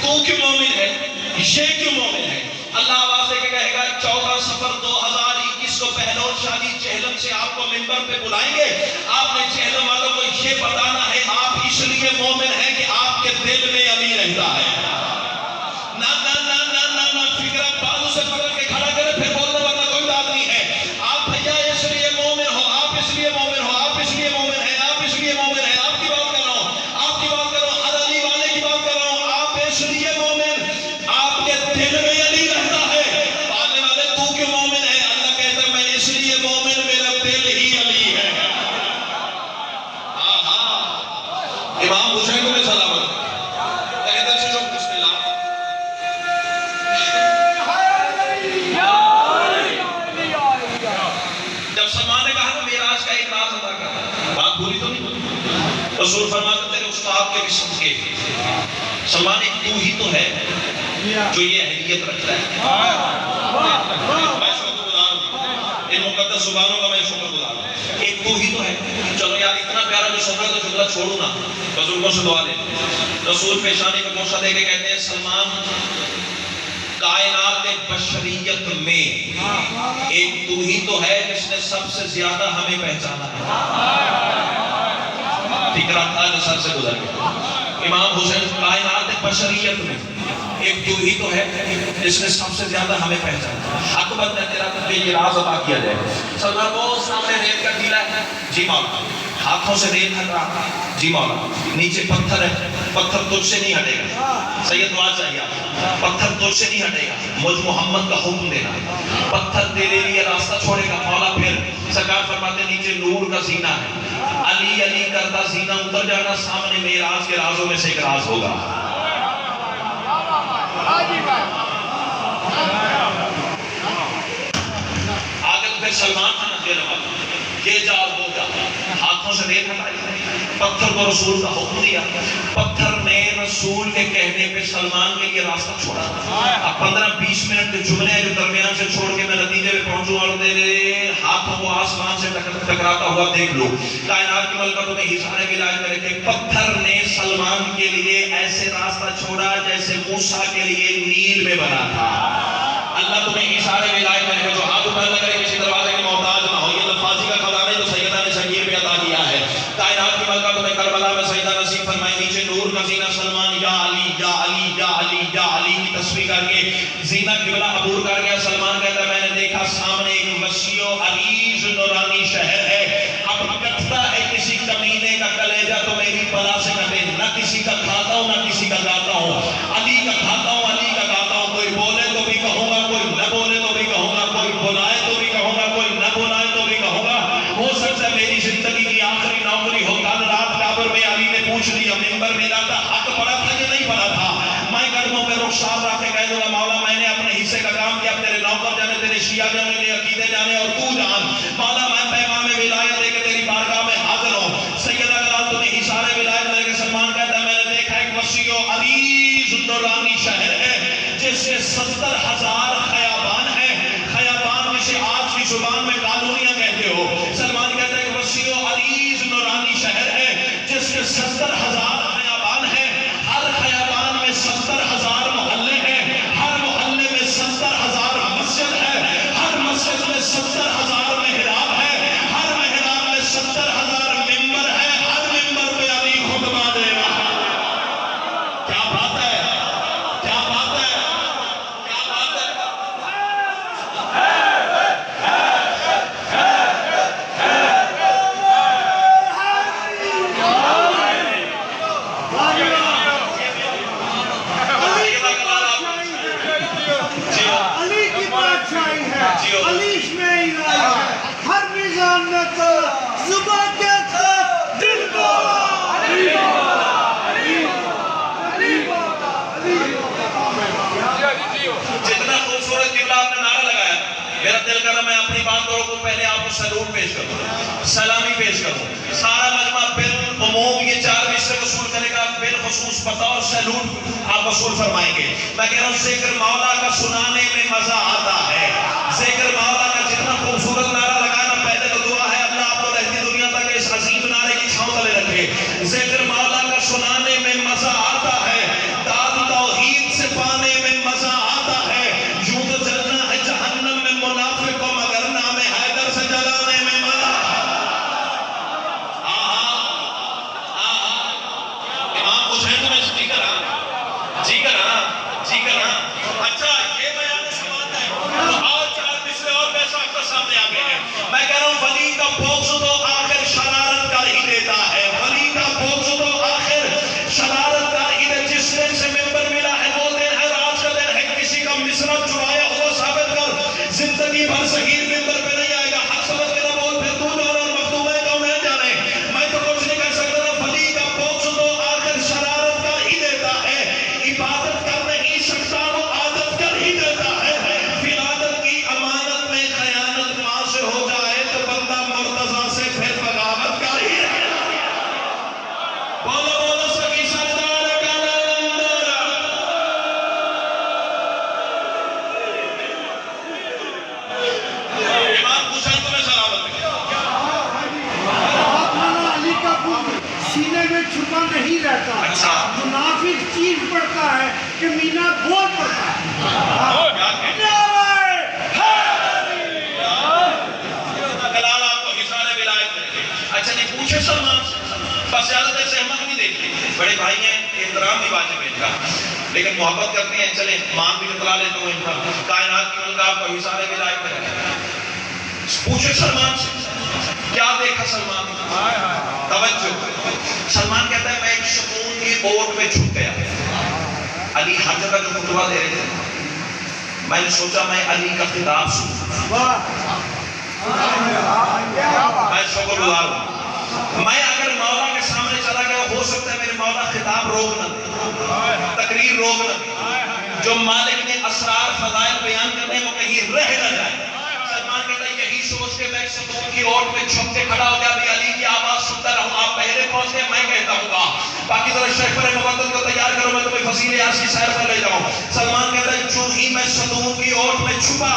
تو کیوں مومن ہے یہ کیوں مومن ہے اللہ آواز دے کے کہے گا 14 سفر 2021 کو پہلوان شادی چہلم سے آپ کو ممبر پہ بلائیں گے آپ نے چہلم والوں کو یہ بتانا ہے آپ اس لیے مومن ہیں کہ آپ کے دل میں علی رہتا ہے نا نا نا نا نا نا فکرہ بازو سے پکڑ کے کھڑا کرے پھر بولنے والا کوئی بات نہیں ہے آپ بھیا اس لیے مومن ہو آپ اس لیے مومن ہو آپ اس لیے مومن ہیں آپ اس لیے مومن ہیں آپ کی بات کر رہا ہوں آپ کی بات کر رہا ہوں ہر علی والے کی بات کر رہا ہوں آپ اس لیے مومن آپ کے دل میں علی رہتا ہے پانے والے تو کیوں مومن ہے اللہ کہتا ہے میں اس لیے مومن میرا دل ہی علی ہے امام حسین کو میں سلامت کہتے ہیں جو بسم اللہ جب سلمان نے کہا نا معراج کا ایک راز ادا کرنا بات بھولی تو نہیں رسول فرماتے تیرے استاد کے بھی صدقے سلمان ایک تو ہی تو ہے جو یہ اہلیت رکھتا ہے میں شکر گزار ہوں ان مقدس زبانوں کا میں شکر گزار ہوں ایک تو ہی تو ہے چلو یار اتنا پیارا جو شکر تو جملہ چھوڑوں نا بزرگوں سے دعا لے رسول پیشانی کو موسیٰ دے کے کہتے ہیں سلمان کائنات بشریت میں ایک تو ہی تو ہے جس نے سب سے زیادہ ہمیں پہچانا ہے فکرہ تھا جو سر سے گزر گیا امام حسین کائنات بشریت میں ایک تو ہی تو ہے جس نے سب سے زیادہ ہمیں پہچانا حق بند ہے تیرا کہ یہ راز ادا کیا جائے سلمان وہ سامنے ریت کا ٹیلا ہے جی مولا ہاتھوں سے ریت ہٹ رہا جی مولا نیچے پتھر ہے پتھر تجھ سے نہیں ہٹے گا سید دعا چاہیے پتھر تجھ سے نہیں ہٹے گا مجھ محمد کا حکم دینا پتھر تیرے لیے راستہ چھوڑے گا مولا پھر سرکار فرماتے نیچے نور کا زینہ ہے علی علی کرتا زینہ اتر جانا سامنے معراج کے رازوں میں سے ایک راز ہوگا پھر سلمان تھا نا دینے والا، یہ جا اور وہ جا، ہاتھوں سے ریت ہٹائی، پتھر کو رسول کا حکم دیا، پتھر نے رسول کے کہنے پہ سلمان کے لیے راستہ چھوڑا۔ اب 15-20 منٹ کے جملے ہیں جو درمیان سے چھوڑ کے میں نتیجے پہ پہنچوں اور تیرے ہاتھوں کو آسمان سے ٹکراتا ہوا دیکھ لو۔ کائنات کی ملکہ تمہیں حصہ نے ملائے میں رکھے، پتھر نے سلمان کے لیے ایسے راستہ چھوڑا جیسے موسیٰ کے لیے نیل میں بنا تھا۔ اللہ تمہیں اشارے ملائے میں رکھے، جو ہاتھ اٹھا نہ کرے کسی دروازے کے محتاج نہ ہو، یہ لفاظی کا خزانہ جو سیدہ نے شکیر میں عطا کیا ہے۔ کائنات کی ملکہ تمہیں کربلا میں سجدہ نصیب فرمائے، نیچے نور کا زینہ سلمان یا علی یا علی یا علی یا علی کی تصویر کر کے زینہ قبلہ عبور کر گیا۔ سلمان کہتا ہے میں نے دیکھا سامنے ایک وسیع و عریض نورانی شہر ہے، اب کٹتا ہے کسی کمینے کا کلیجہ تو میری بلا سے کٹے، نہ کسی کا کھاتا ہوں نہ کسی کا گاتا ہوں، علی کا کھاتا ہوں علی کا گاتا ہوں، کوئی بولے تو بھی کہوں گا، کوئی نہ بولے تو بھی کہوں گا، کوئی بلائے تو بھی کہوں گا، کوئی نہ بلائے تو بھی کہوں گا۔ ہو سکتا ہے میری زندگی کی آخری نوکری ہو۔ کل رات قبر میں علی نے پوچھ لیا ممبر ملا تھا، حق پڑا تھا یا نہیں پڑا تھا؟ میں قدموں پہ رخسار رکھ کے کہہ دوں گا مولا میں نے اپنے حصے کا کام کیا، تیرے نوکر جانے، تیرے شیعہ جانے، تیرے عقیدے جانے اور تو جان، مولا میں پیغام ولایت دے کے تیری بارگاہ میں حاضر ہوں۔ سیدہ کلال تمہیں اشارے ولایت دے کے سلمان کہتا ہے میں نے دیکھا ایک وسیع و عریض نورانی شہر ہے جس سے 70,000 خیابان ہیں، خیابان جسے آج کی زبان میں کالونیاں کہتے ہو۔ سلمان کہتا ہے ایک وسیع و عریض نورانی شہر ہے جس کے 70,000 خیابان ہیں، ہر خیابان میں 70,000 محلے ہیں، ہر محلے میں 70,000 مسجد ہے، ہر مسجد میں 70,000 محراب ہے، ہر محراب میں 70,000 ممبر ہے، ہر ممبر پہ علی خطبہ دے رہا ہے۔ کیا بات ہے، کیا بات ہے، کیا بات ہے۔ علی کی بادشاہی ہے، علی اس میں الہی ہے، ہر نظام میں تو زبان کے ساتھ دل بولا علی بولا علی بولا علی بولا علی بولا۔ جتنا خوبصورت قبلہ آپ نے نعرہ لگایا، میرا دل کر رہا میں اپنی بات کروں کو پہلے آپ کو سلوٹ پیش کروں، سلامی پیش کروں۔ سارا مجمع بالعموم یہ 4 مصرے وصول کرے گا، بالخصوص بطور سلوٹ آپ وصول فرمائیں گے۔ میں کہہ رہا ہوں ذکر مولا کا سنانے میں مزہ آتا ہے، ذکر مولا کا جتنا خوبصورت نعرہ لگانا، پہلے تو دعا ہے اللہ آپ کو رہتی دنیا تک اس عظیم نعرے کی چھاؤں تلے رکھے۔ ذکر مولا کا سنانے میں مزہ آتا ہے، داد توحید سے پانے میں مزہ آتا ہے، یوں تو جلنا ہے جہنم میں منافق کو مگر نام حیدر سے جلانے میں مزہ امام حسین تمہیں جی کرا جی کرا جی کرا۔ اچھا یہ بیان سماعت ہے تو اور 4 مصرے اور پیسہ آپ کا سامنے آگے ہیں۔ میں کہہ رہا ہوں ولی کا بغض تو آخر شرارت کر ہی دیتا ہے، ولی کا بغض تو آخر شرارت کر ہی دیتا ہے۔ جس دن سے ممبر ملا ہے وہ دن ہے، آج کا دن ہے، کسی کا مصرع چرایا ہوا ثابت کر، زندگی بھر صغیر ممبر پہ نہیں آئے گا۔ حق سمجھ کے نہ بول، پھر تو جانا اور مخدوم ہے تو میں جانے، میں تو کچھ نہیں کہہ سکتا نا۔ ولی کا بغض تو آخر شرارت کر ہی دیتا ہے، عبادت کر نہیں سکتا وہ عادت کر ہی دیتا ہے۔ ولادت کی امانت میں خیانت ماں سے ہو جائے تو بندہ مرتضیٰ سے پھر بغاوت کر ہی دیتا ہے۔ بولو بولو سکی سردار کلندر۔ امام حسین تمہیں سلامت ہے۔ خانہ علی کا بت سینے میں چھپا نہیں رہتا، اچھا۔ منافق چیز پڑتا ہے کہ مینا بول پڑتا ہے۔ کیا کہتے ہیں؟ کلال آپ کو حصار ولایت کرے گے۔ اچھا جی پوچھے سلمان سے، بس زیادہ تر سے احمد نہیں دیکھتے، بڑے بھائی ہیں، احترام بھی واجب ہے ان کا، لیکن محبت کرتے ہیں، چلیں مان بھی بتلا لیتے ہوں ان کا۔ کائنات کی ملکہ آپ کو حصار ولایت کرے گے۔ پوچھے سلمان سے کیا دیکھا سلمان نے؟ توجہ، سلمان کہتا ہے میں ایک سکون کی اوٹ میں چھپ گیا، علی ہر جگہ جو خطبہ دے رہے تھے، میں نے سوچا میں علی کا خطاب سنوں، میں شکر گزار ہوں۔ میں اگر مولا کے سامنے چلا گیا ہو سکتا ہے میرے مولا خطاب روک نہ دے، تقریر روک نہ دے، جو مالک نے اسرار فضائل بیان کرنے وہ کہیں رہ نہ جائے۔ سلمان کہتا ہے یہی سوچ کے میں ستون کی اوٹ میں چھپ کے کھڑا ہو گیا بھی علی کی آواز سنتا رہوں آپ پہلے پہنچے میں کہتا ہوں گا باقی ذرا شیخ پر مبدل کو تیار کرو میں تمہیں فصیل یاس کی سیر پر لے جاؤں سلمان کہتا ہے جو ہی میں ستون کی اوٹ میں چھپا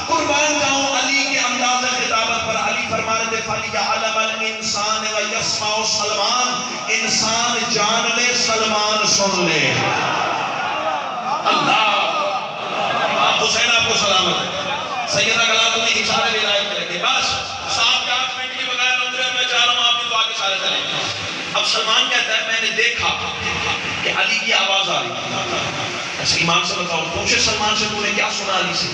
قربان جاؤں علی کے انداز خطابت پر علی فرمانے دے فَلْيَعْلَمَ الْإِنسَانِ وَيَسْمَعُ سلمان انسان جان لے سلمان سن لے اللہ حسین آپ کو سلامت ہے سیدہ کلا تمہیں اشارے ولایت کریں گے بس 7-8 منٹ کے بغیر اترے میں چاہ رہا ہوں آپ بھی تو آگے سارے چلیں اب سلمان کہتا ہے میں نے دیکھا کہ علی کی آواز آ رہی ایسے ایمان سے بتاؤ پوچھے سلمان سے تو نے کیا سنا علی سے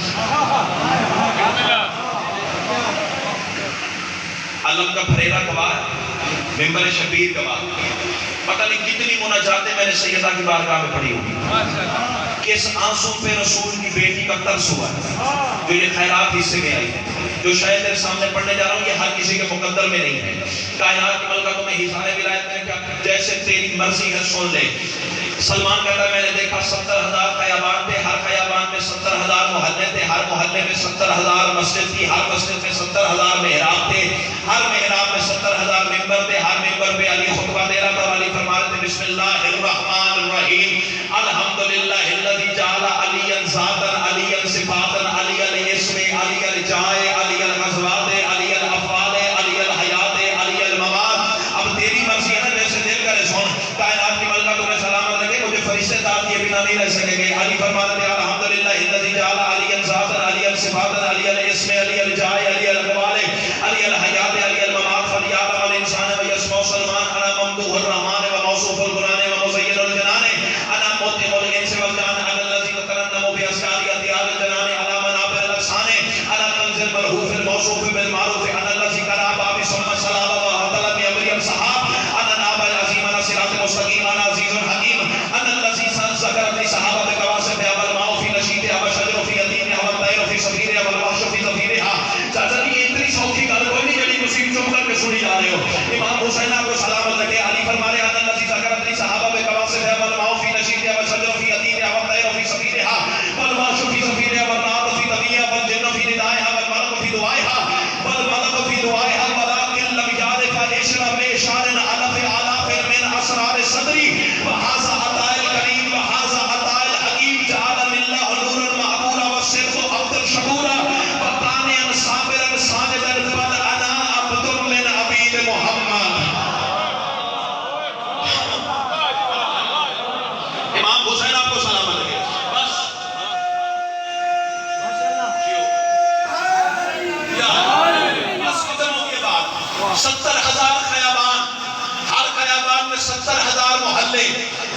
علم کا پھریرا گواہ ممبر شبیر گواہ پتہ نہیں کتنی مناجاتیں میں نے سیدہ کی بارگاہ میں پڑھی ہوئی کس آنسوں پہ رسول کی بیٹی کا ترس ہوا ہے جو یہ خیرات حصے میں آئی ہے جو شاید تیرے سامنے پڑھنے جا رہا ہوں یہ ہر کسی کے مقدر میں نہیں ہے کائنات کی ملکہ تمہیں حصہ ولایت میں کیا جیسے تیری مرضی ہے سن لے سلمان کہتا ہے میں نے دیکھا 70,000 خیابان تھے ہر خیابان میں 70,000 محلے تھے ہر محلے میں 70,000 مسجد تھی ہر مسجد میں 70,000 محراب تھے ہر محراب میں 70,000 ممبر تھے ہر ممبر پہ علی خطبہ دے رہا تھا علی فرما رہے تھے بسم اللہ الرحمن الرحیم الحمدللہ الذی جعل علیاً ذاتاً علیاً صفاتاً علیاً اسم علیاً جائے علیاً غزوات علیاً افعال علیاً حیات علیاً مواد اب تیری مرضی ہے نا جیسے دل کرے سن کائنات کی ملکہ تمہیں سلامت رکھے مجھے فرشتے داد کیے بنا نہیں رہ سکیں گے علی فرما رہے تھے الحمدللہ الذی جعل علیاً ذاتاً علیاً صفاتاً علیاً اسم علیاً جائے علیاً افعال علیاً حیات علیاً مواد فلیعلم الانسان ویسمع سلمان انا ممدوح الرحمن وموصوف القرآن ومزین الجنان انا مطعم الانس والجان انا الذي تترنم باسرار اطيار الجنان على منابر الاغصان انا كنز المرهوف الموصوف بالمعروف انا الذي قرأ باب ثم الصلاة وهدل بأمر الصحاب انا ناب العظيم انا صراط مستقيم انا عزيز حكيم انا الذي ذكرت لصحابة بكواسف والماء في نشيدها والشجر في يتيمها والطير في صفيرها والوحش في ظفيرها چاچا جی اتنی سوچی گل کوئی نہیں جڑی مسلم چپ کر کے سنی جا رہے ہو امام حسین آپ کو سلامت رکھے علی فرما رہے ہیں الذی ذکرت لصحابہ بکواسف والماء في نشيدها والشجر في يتيمها والطير في صفيرها والوحش في ظفيرها والنار في طويها والجن في ندائها والملك في دعائها والملك في دعائها ولكن لم يعرف اشرف اشار علف علاف من اسرار صدری وهذا عطاء الکریم وهذا عطاء الحکیم جعلنی اللہ نورا معبورا والصدق عبدا شکورا وقانعا صابرا ساجدا بل انا عبد من عبید محمد امام حسین آپ کو سلامت رکھے بس 70,000 خیابان ہر خیابان میں 70,000 محلے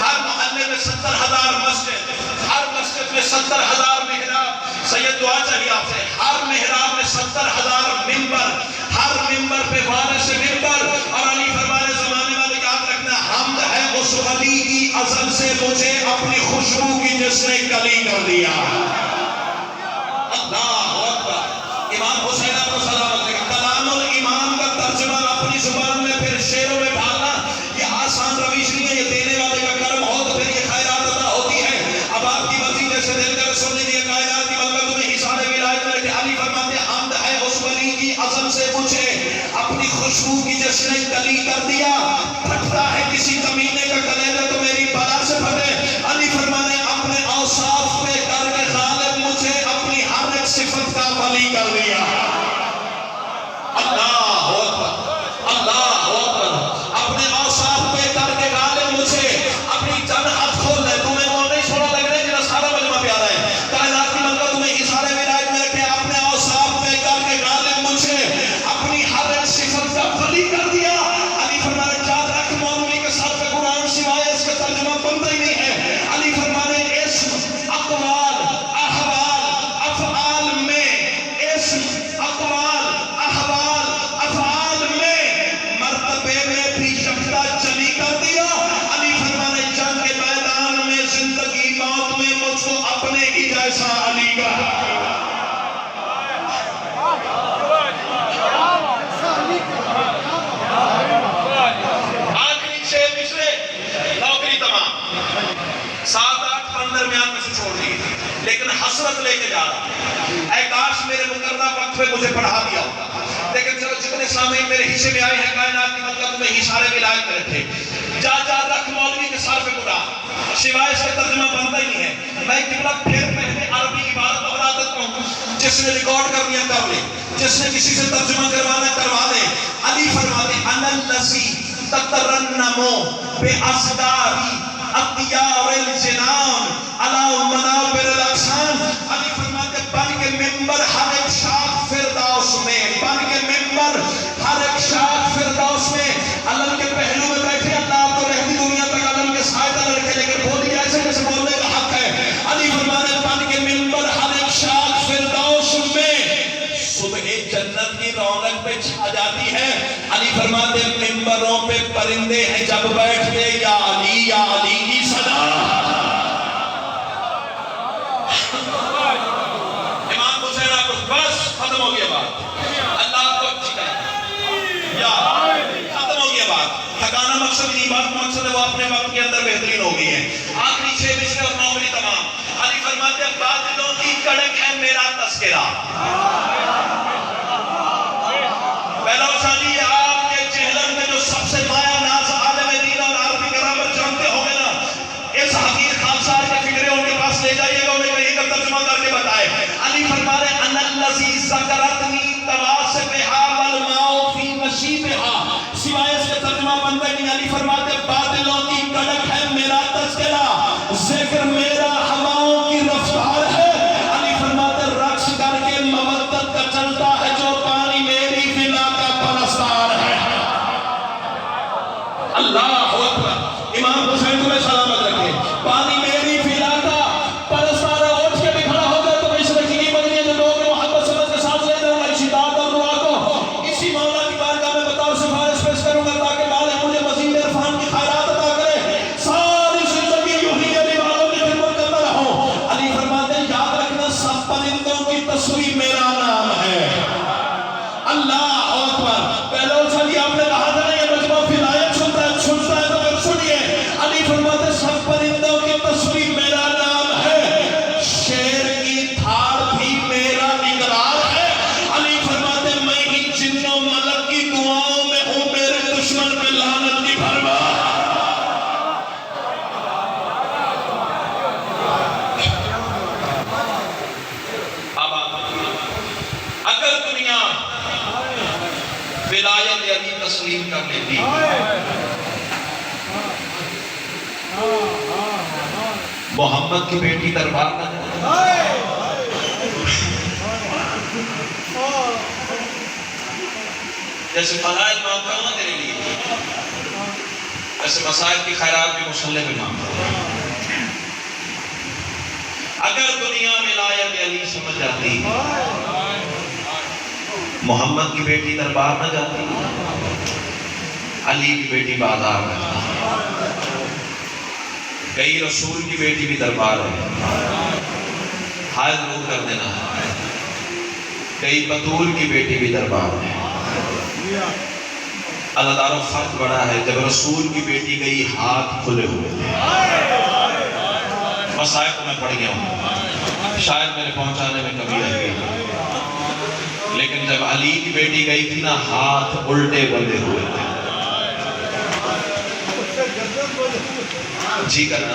ہر محلے میں 70,000 مسجد ہر مسجد میں 70,000 محراب سید دعا چاہیے آپ سے ہر محراب میں 70,000 ممبر ہر ممبر پہ وارث ممبر اور علی فرمانے زمانے والے یاد رکھنا حمد ہے اس ولی کی ازل سے مجھے اپنی خوشبو کی جس نے کلی کر دیا اللہ اکبر امام حسین آپ کو سلامت رکھے کلام الامام کا ترجمہ اپنی زبان میں پھر شعروں میں ڈالنا یہ آسان روش نہیں ہے یہ دینے والے کا کرم ہو تو پھر یہ خیرات عطا ہوتی ہے اب آپ کی مرضی جیسے دل کر سن لیجیے کائنات کی ملکہ تمہیں اشارے ولایت میں رکھے علی فرماتے ہیں حمد ہے اس ولی کی ازل سے مجھے اپنی خوشبو کی جس نے کلی کر دیا پھٹتا ہے کسی کمینے کا کلیجہ تو میری بلا سے پھٹے علی فرمانے اپنے اوصاف پہ کر کے غالب مجھے اپنی ہر ایک صفت کا ولی کر دیا اللہ اکبر اللہ اکبر اپنے اوصاف پہ کر کے غالب مجھے اپنی چند ہاتھ کھول دے تمہیں وہ نہیں سونا لگ رہا ہے جنہا سارا مجمع پیارا ہے کائنات کی ملکہ تمہیں اشارے ولایت میں رکھے اپنے اوصاف پہ کر کے غالب مجھے اپنی ہر ایک صفت کا ولی کر دیا علی فرمانے یاد رکھ مولوی کے ساتھ پہ قرآن سوائے اس کا ترجمہ بنتا ہی نہیں ہے علی فرمانے اسم اقوال احوال افعال میں اسم اقوال احوال افعال میں مرتبے میں بھی یکتا چلی کر دیا علی فرمانے جنگ کے میدان میں زندگی موت میں مجھ کو اپنے ہی جیسا علی کا آخری 6 مصرے نوکری تمام 7-8 پن درمیان میں سے چھوڑ دی لیکن حسرت لے کے جا رہا اے کاش میرے مقررہ وقت پہ مجھے پڑھا دیا ہوتا میرے حصے میں آئے ہیں کائنات کی مطلب تمہیں ہی سارے ولایت میں رکھے جا جا رکھ مولوی کے سر پہ اڑا سوائے اس کا ترجمہ بنتا ہی نہیں ہے میں قبلہ پھر پہلے عربی عبارت بتا دیتا ہوں جس نے ریکارڈ کرنی ہے کر لے جس نے کسی سے ترجمہ کروانا کروا لے علی فرماتے ان الذی تترنمو باسداری اطیار الجنان علی منابر الاقسام علی فرماتے بن کے ممبر ہر ایک شاخ فردوس میں بن کے ممبر ہر ایک شاخ فردوس میں علم کے پہلو میں بیٹھے اللہ آپ کو رہتی دنیا تک علم کے سائے تک رکھے لیکن بول دیا ایسے جیسے بولنے کا حق ہے علی فرماتے بن کے ممبر ہر ایک شاخ فردوس میں صبح جنت کی رونق پہ چھا جاتی ہے علی فرماتے ممبروں پہ پرندے ہیں جب بیٹھتے یا علی کی صدا امام حسین آپ کو بس ختم ہو گیا بات اللہ آپ کو اچھی کرے یا ختم ہو گیا بات تھکانا مقصد نہیں بات مقصد ہے وہ اپنے وقت کے اندر بہترین ہو گئی ہے آخری 6 بچے اور 9 بری تمام علی فرماتے ہیں باطلوں کی کڑک ہے میرا تذکرہ پہلا شادی آپ کے چہلم میں جو سب سے مایا ناز عالم دین اور عربی گرامر جانتے ہو گے نا اس حقیر خالصار کے فکرے ان کے پاس لے جائیے گا انہیں کہیں کا ترجمہ کر کے بتائے علی فرما رہے ان الذی ذکرتنی تواسفھا والماء فی مشیبھا سوائے اس کے ترجمہ بنتا نہیں علی فرماتے باطلوں کی کڑک ہے میرا تذکرہ ذکر میرا ہواؤں کی رفتار ہے علی فرماتے رقص کر کے مودت کا چلتا ہے جو پانی میری فلا کا پرستار ہے اللہ اکبر امام حسین تمہیں سلامت رکھے پانی میری فلا کا پرستار ہے اٹھ کے بھی کھڑا ہو گئے تو اس رکھی کی بگنی ہے جو لوگ محبت سمجھ کے ساتھ لے دیں اللہ شداد اور دعا کو اسی مولا کی بارگاہ میں بتاؤ سفارش پیش کروں گا تاکہ مالک مجھے مزید عرفان کی خیرات عطا کرے ساری زندگی یوں ہی علی والوں کی خدمت کرتا رہوں علی فرماتے ہیں یاد رکھنا سب پرندوں کی تصویر میرا نام ہے اللہ اکبر پہلے چلی آپ نے کہا تھا یہ مجمع فلایت سنتا ہے تو پھر سنیے علی فرماتے سب پرندوں کی تصویر میرا نام ہے شیر کی تھاڑ بھی میرا اقرار ہے علی فرماتے میں ہی جن و ملک کی دعاؤں میں ہوں میرے دشمن پہ لعنت کی بھروا اگر دنیا ولایت علی تسلیم کر لیتی محمد کی بیٹی دربار نہ جائے جیسے فضائل مانگتا ہوں نا تیرے لیے ایسے مسائل کی خیرات بھی مسلح میں مانگتا ہوں اگر دنیا ولایت علی سمجھ جاتی محمد کی بیٹی دربار نہ جاتی علی کی بیٹی بازار میں کئی رسول کی بیٹی بھی دربار ہے حائل ضرور کر دینا کئی بطول کی بیٹی بھی دربار ہے اللہ تعالیٰ فرق بڑا ہے جب رسول کی بیٹی گئی ہاتھ کھلے ہوئے تھے مسائل کو میں پڑھ گیا ہوں شاید میرے پہنچانے میں کمی رہ گئی لیکن جب علی کی بیٹی گئی تھی نا ہاتھ الٹے بندے ہوئے تھے جی کرنا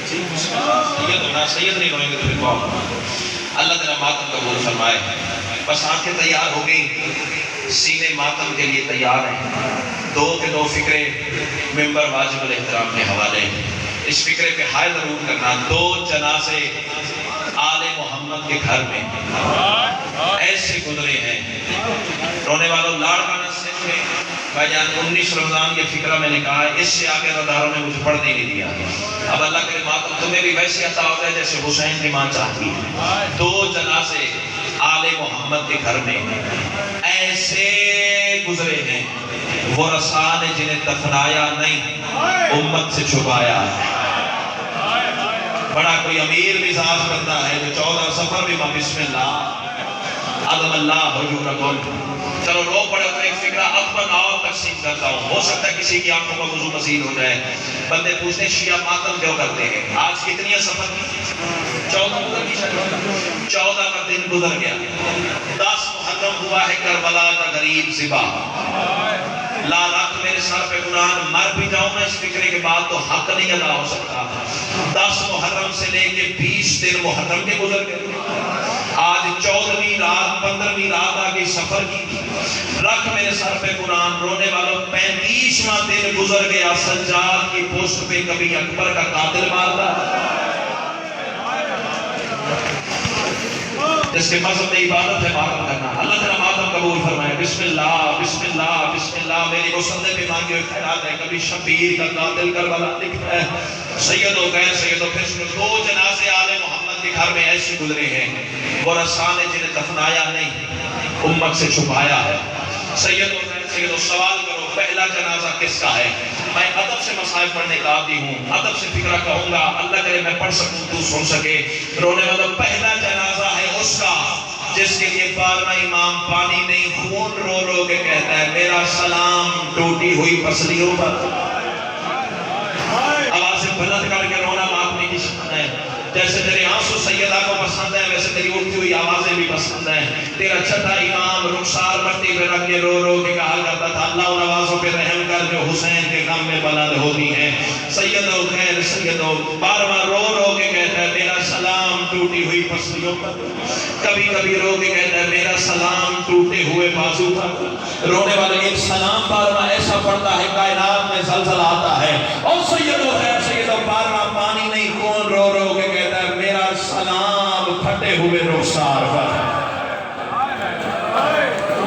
سید ہونا سید نہیں ہوئیں گے تو پھر کون اللہ تعالیٰ ماتم قبول فرمائے بس آنکھیں تیار ہو گئی سینے ماتم کے لیے تیار ہیں 2 کے 2 فکرے ممبر واجب الاحترام کے حوالے اس فکرے پہ حائل ضرور کرنا 2 جنازے آل محمد کے گھر میں ایسے گزرے ہیں رونے والوں لاڑ گانا سن میں بھائی جان 19 رمضان یہ فکرہ میں نے کہا اس سے آگے رداروں نے مجھے پڑھنے نہیں دیا اب اللہ کے ماتم تمہیں بھی ویسے عطا ہوتا ہے جیسے حسین کی ماں چاہتی ہے 2 جنازے آل محمد کے گھر میں ایسے گزرے ہیں وہ رسا نے جنہیں دفنایا نہیں امت سے چھپایا بڑا کوئی امیر مزاج بنتا ہے جو 14 سفر بھی بسم اللہ عظم اللہ حجورکم چلو رو پڑے تو ایک فکرہ اپنا اور تقسیم کرتا ہوں ہو سکتا ہے کسی کی آنکھوں کا وضو مزید ہو جائے بندے پوچھتے ہیں شیعہ ماتم کیوں کرتے ہیں آج کتنی ہے سفر 14 کا دن گزر گیا 10 محرم ہوا ہے کربلا کا غریب زبا، لا رکھ میرے سر پہ گناہ، مر بھی جاؤں میں اس فکرے کے بعد تو حق نہیں ادا ہو سکتا۔ 10 محرم سے لے کے 20 دن محرم کے گزر گئے، آج 14ویں رات 15ویں رات آگے سفر کی، رکھ میرے سر پہ قرآن، رونے والوں 35واں دن گزر گیا، سجاد کی پوسٹ پہ کبھی اکبر کا قاتل مارتا، جس کے مذہب میں عبادت ہے ماتم کرنا، اللہ تعالیٰ ماتم قبول فرمائے۔ بسم اللہ بسم اللہ بسم اللہ، میری مصنف پہ مانگے ہوئے خیرات ہے، کبھی شبیر کا قاتل کربلا لکھتا ہے، سید و غیر سید و، پھر سنو 2 جنازے آل محمد کے گھر میں ایسے گزرے ہیں، ورثاء نے جنہیں دفنایا نہیں، امت سے چھپایا ہے۔ سید و غیر سید و، سوال کرو پہلا جنازہ کس کا ہے؟ میں ادب سے مصائب پڑھنے کا عادی ہوں، ادب سے فکرہ کہوں گا، اللہ کرے میں پڑھ سکوں تو سن سکے۔ رونے والا پہلا جنازہ ہے اس کا جس کے لیے 12واں امام پانی نہیں خون رو رو کے کہتا ہے میرا سلام ٹوٹی ہوئی پسلیوں پر۔ آوازیں بلند کر کے رونا ماتمی کی شان ہے، جیسے تیرے آنسو سیدہ کو پسند ہے ویسے تیری اٹھتی ہوئی آوازیں بھی پسند ہیں۔ تیرا چھٹا امام رخسار مٹی پہ رکھ کے رو رو کے کہا کرتا تھا اللہ ان آوازوں پہ رحم کر جو حسین کے غم میں بلند ہوتی ہیں۔ سیدو خیر سیدو 12واں رو رو کے کہتا ہے میرا سلام ٹوٹی ہوئی پسلیوں پر، کبھی کبھی رو کے کہتا ہے میرا سلام ٹوٹے ہوئے بازو پر۔ رونے والے ایک سلام 12واں ایسا پڑتا ہے کائنات میں زلزلہ آتا ہے۔ اور سیدو خیر سیدو 12واں پانی نہیں خون رو رو کے کہتا ہے میرا سلام پھٹے ہوئے رخسار پر۔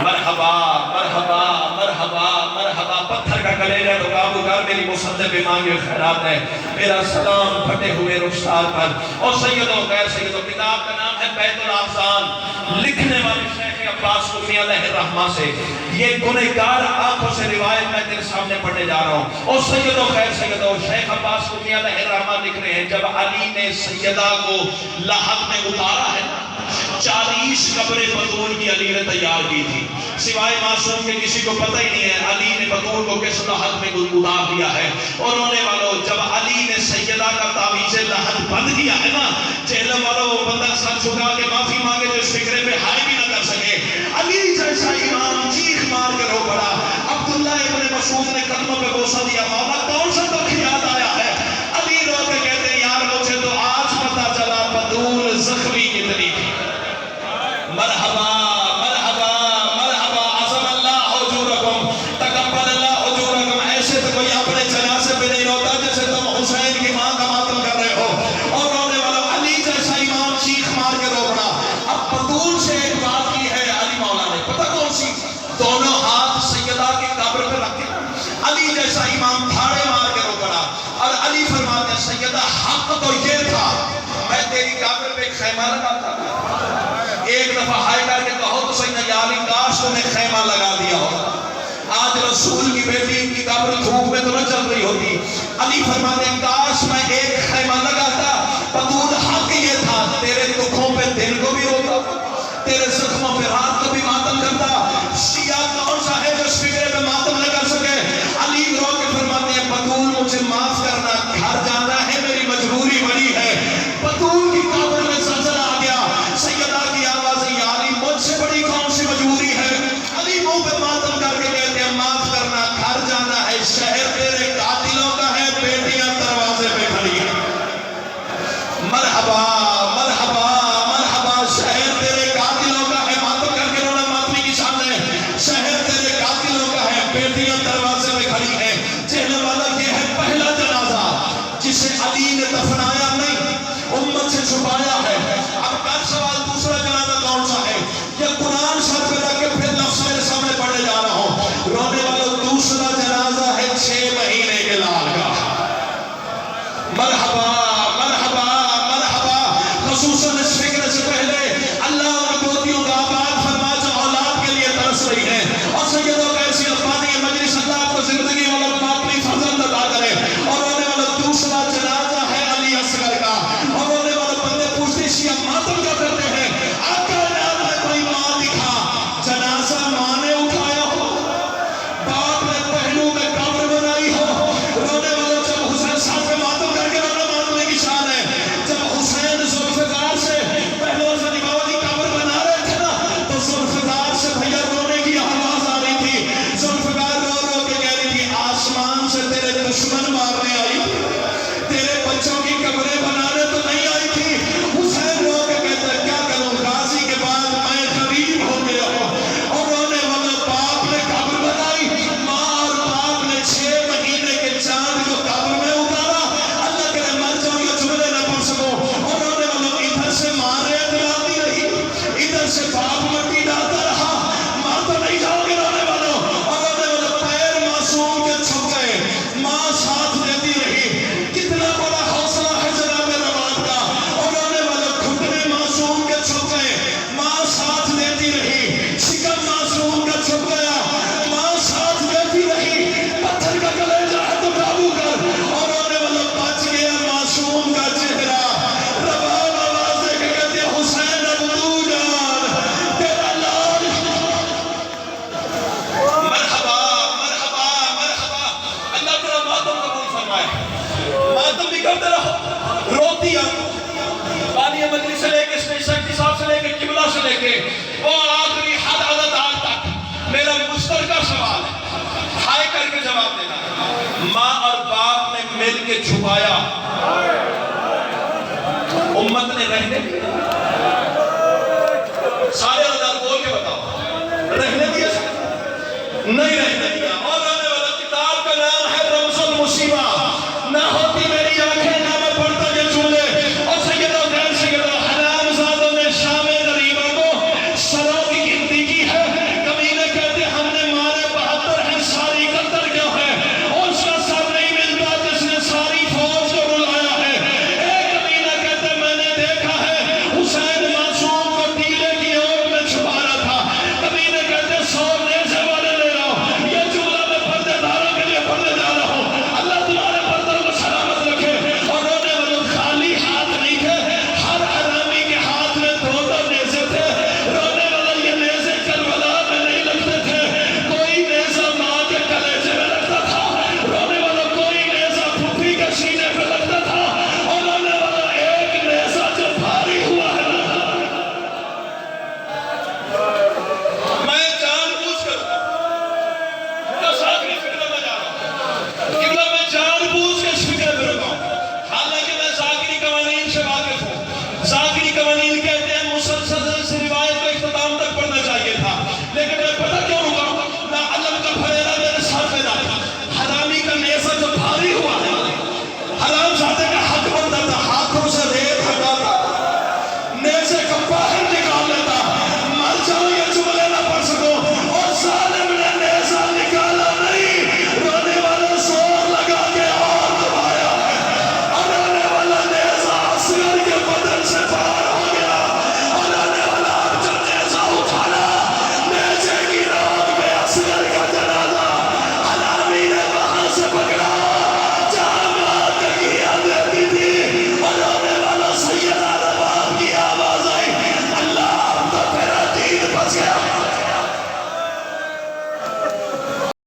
مرحبا مرحبا مرحبا مرحبا، پتھر کا کلیجہ تو قابو کر، میری مصنف مانگے خیرات ہے، میرا سلام پھٹے ہوئے رخسار پر۔ اور سیدو غیر سیدو، کتاب کا نام ہے بیت الافضال، لکھنے والے شیخ عباس قمی علیہ الرحمہ سے، یہ گنہگار آنکھوں سے روایت میں تیرے سامنے پڑھنے جا رہا ہوں۔ اور سیدو خیر سیدو، شیخ عباس قمی علیہ الرحمہ لکھ رہے ہیں جب علی نے سیدہ کو لحد میں اتارا ہے نا، 40 قبریں بطول کی علی نے تیار کی تھی، سوائے معصوم کے کسی کو پتہ ہی نہیں ہے علی نے بطول کو کس لحد میں اتار دیا ہے۔ اور رونے والوں جب علی نے سیدہ کا تعویذ لحد بند کیا ہے نا، جہنم والوں وہ بندہ سر جھکا کے معافی مانگے جو اس فکرے پہ ہائے بھی نہ کر سکے، علی جیسا امام چیخ مار کے رو پڑا۔ عبداللہ ابن مسعود نے قدموں پہ بوسہ دیا، مولا کون سا دکھ یاد آیا ہے؟ علی رو کے کہتے ہیں یار مجھے تو آج پتہ چلا بطول زخمی کتنی تھی۔ مرحبا مرحبا مرحبا، عظم اللہ اجورکم، تقبل اللہ اجورکم۔ ایسے تو کوئی اپنے جنازے پہ نہیں روتا جیسے تم حسین کی ماں کا ماتم کر رہے ہو۔ اور رونے والا علی جیسا امام چیخ مار کے رو پڑا۔ اب بطول سے ایک بات کی ہے علی مولا نے، پتہ کون سی؟ دونوں ہاتھ سیدہ کی قبر پہ رکھے، علی جیسا امام پھاڑے مار کے رو پڑا۔ اور علی فرماتے ہیں سیدہ حق تو یہ تھا میں تیری قبر پہ ایک خیمہ لگاتا تھا، ایک دفعہ ہائے کر کے کہو تو سیدنا یا علی کاش تمہیں خیمہ لگا دیا ہوتا، آج رسول کی بیٹی کی قبر دھوپ میں تو نہ چل رہی ہوتی۔ علی فرماتے ہیں کاش میں ایک خیمہ لگاتا، بطول حق یہ تھا تیرے دکھوں پہ دن کو بھی روتا، تیرے زخموں پہ رات کو بھی ماتم کرتا۔ شیعہ کون سا ہے جو اس فکرے پہ ماتم نہ کر سکے؟ علی رو کے فرماتے ہیں بطول مجھے معاف کرنا، گھر جانا ہے میری مجبوری بڑی ہے۔ بطول کی قبر میں زلزلہ آ گیا، سیدہ کی آواز یا علی مجھ سے بڑی کون سی مجبوری ہے؟ علی منہ پہ ماتم کر کے کہتے ہیں معاف کرنا، گھر جانا ہے، شہر تیرے قاتلوں کا ہے، بیٹیاں دروازے پہ کھڑی ہیں۔ ماں اور باپ نے مل کے چھپایا، امت نے رہنے دیا؟ سارے اعداد بول کے بتاؤ، رہنے دیا؟ نہیں رہنے دیا۔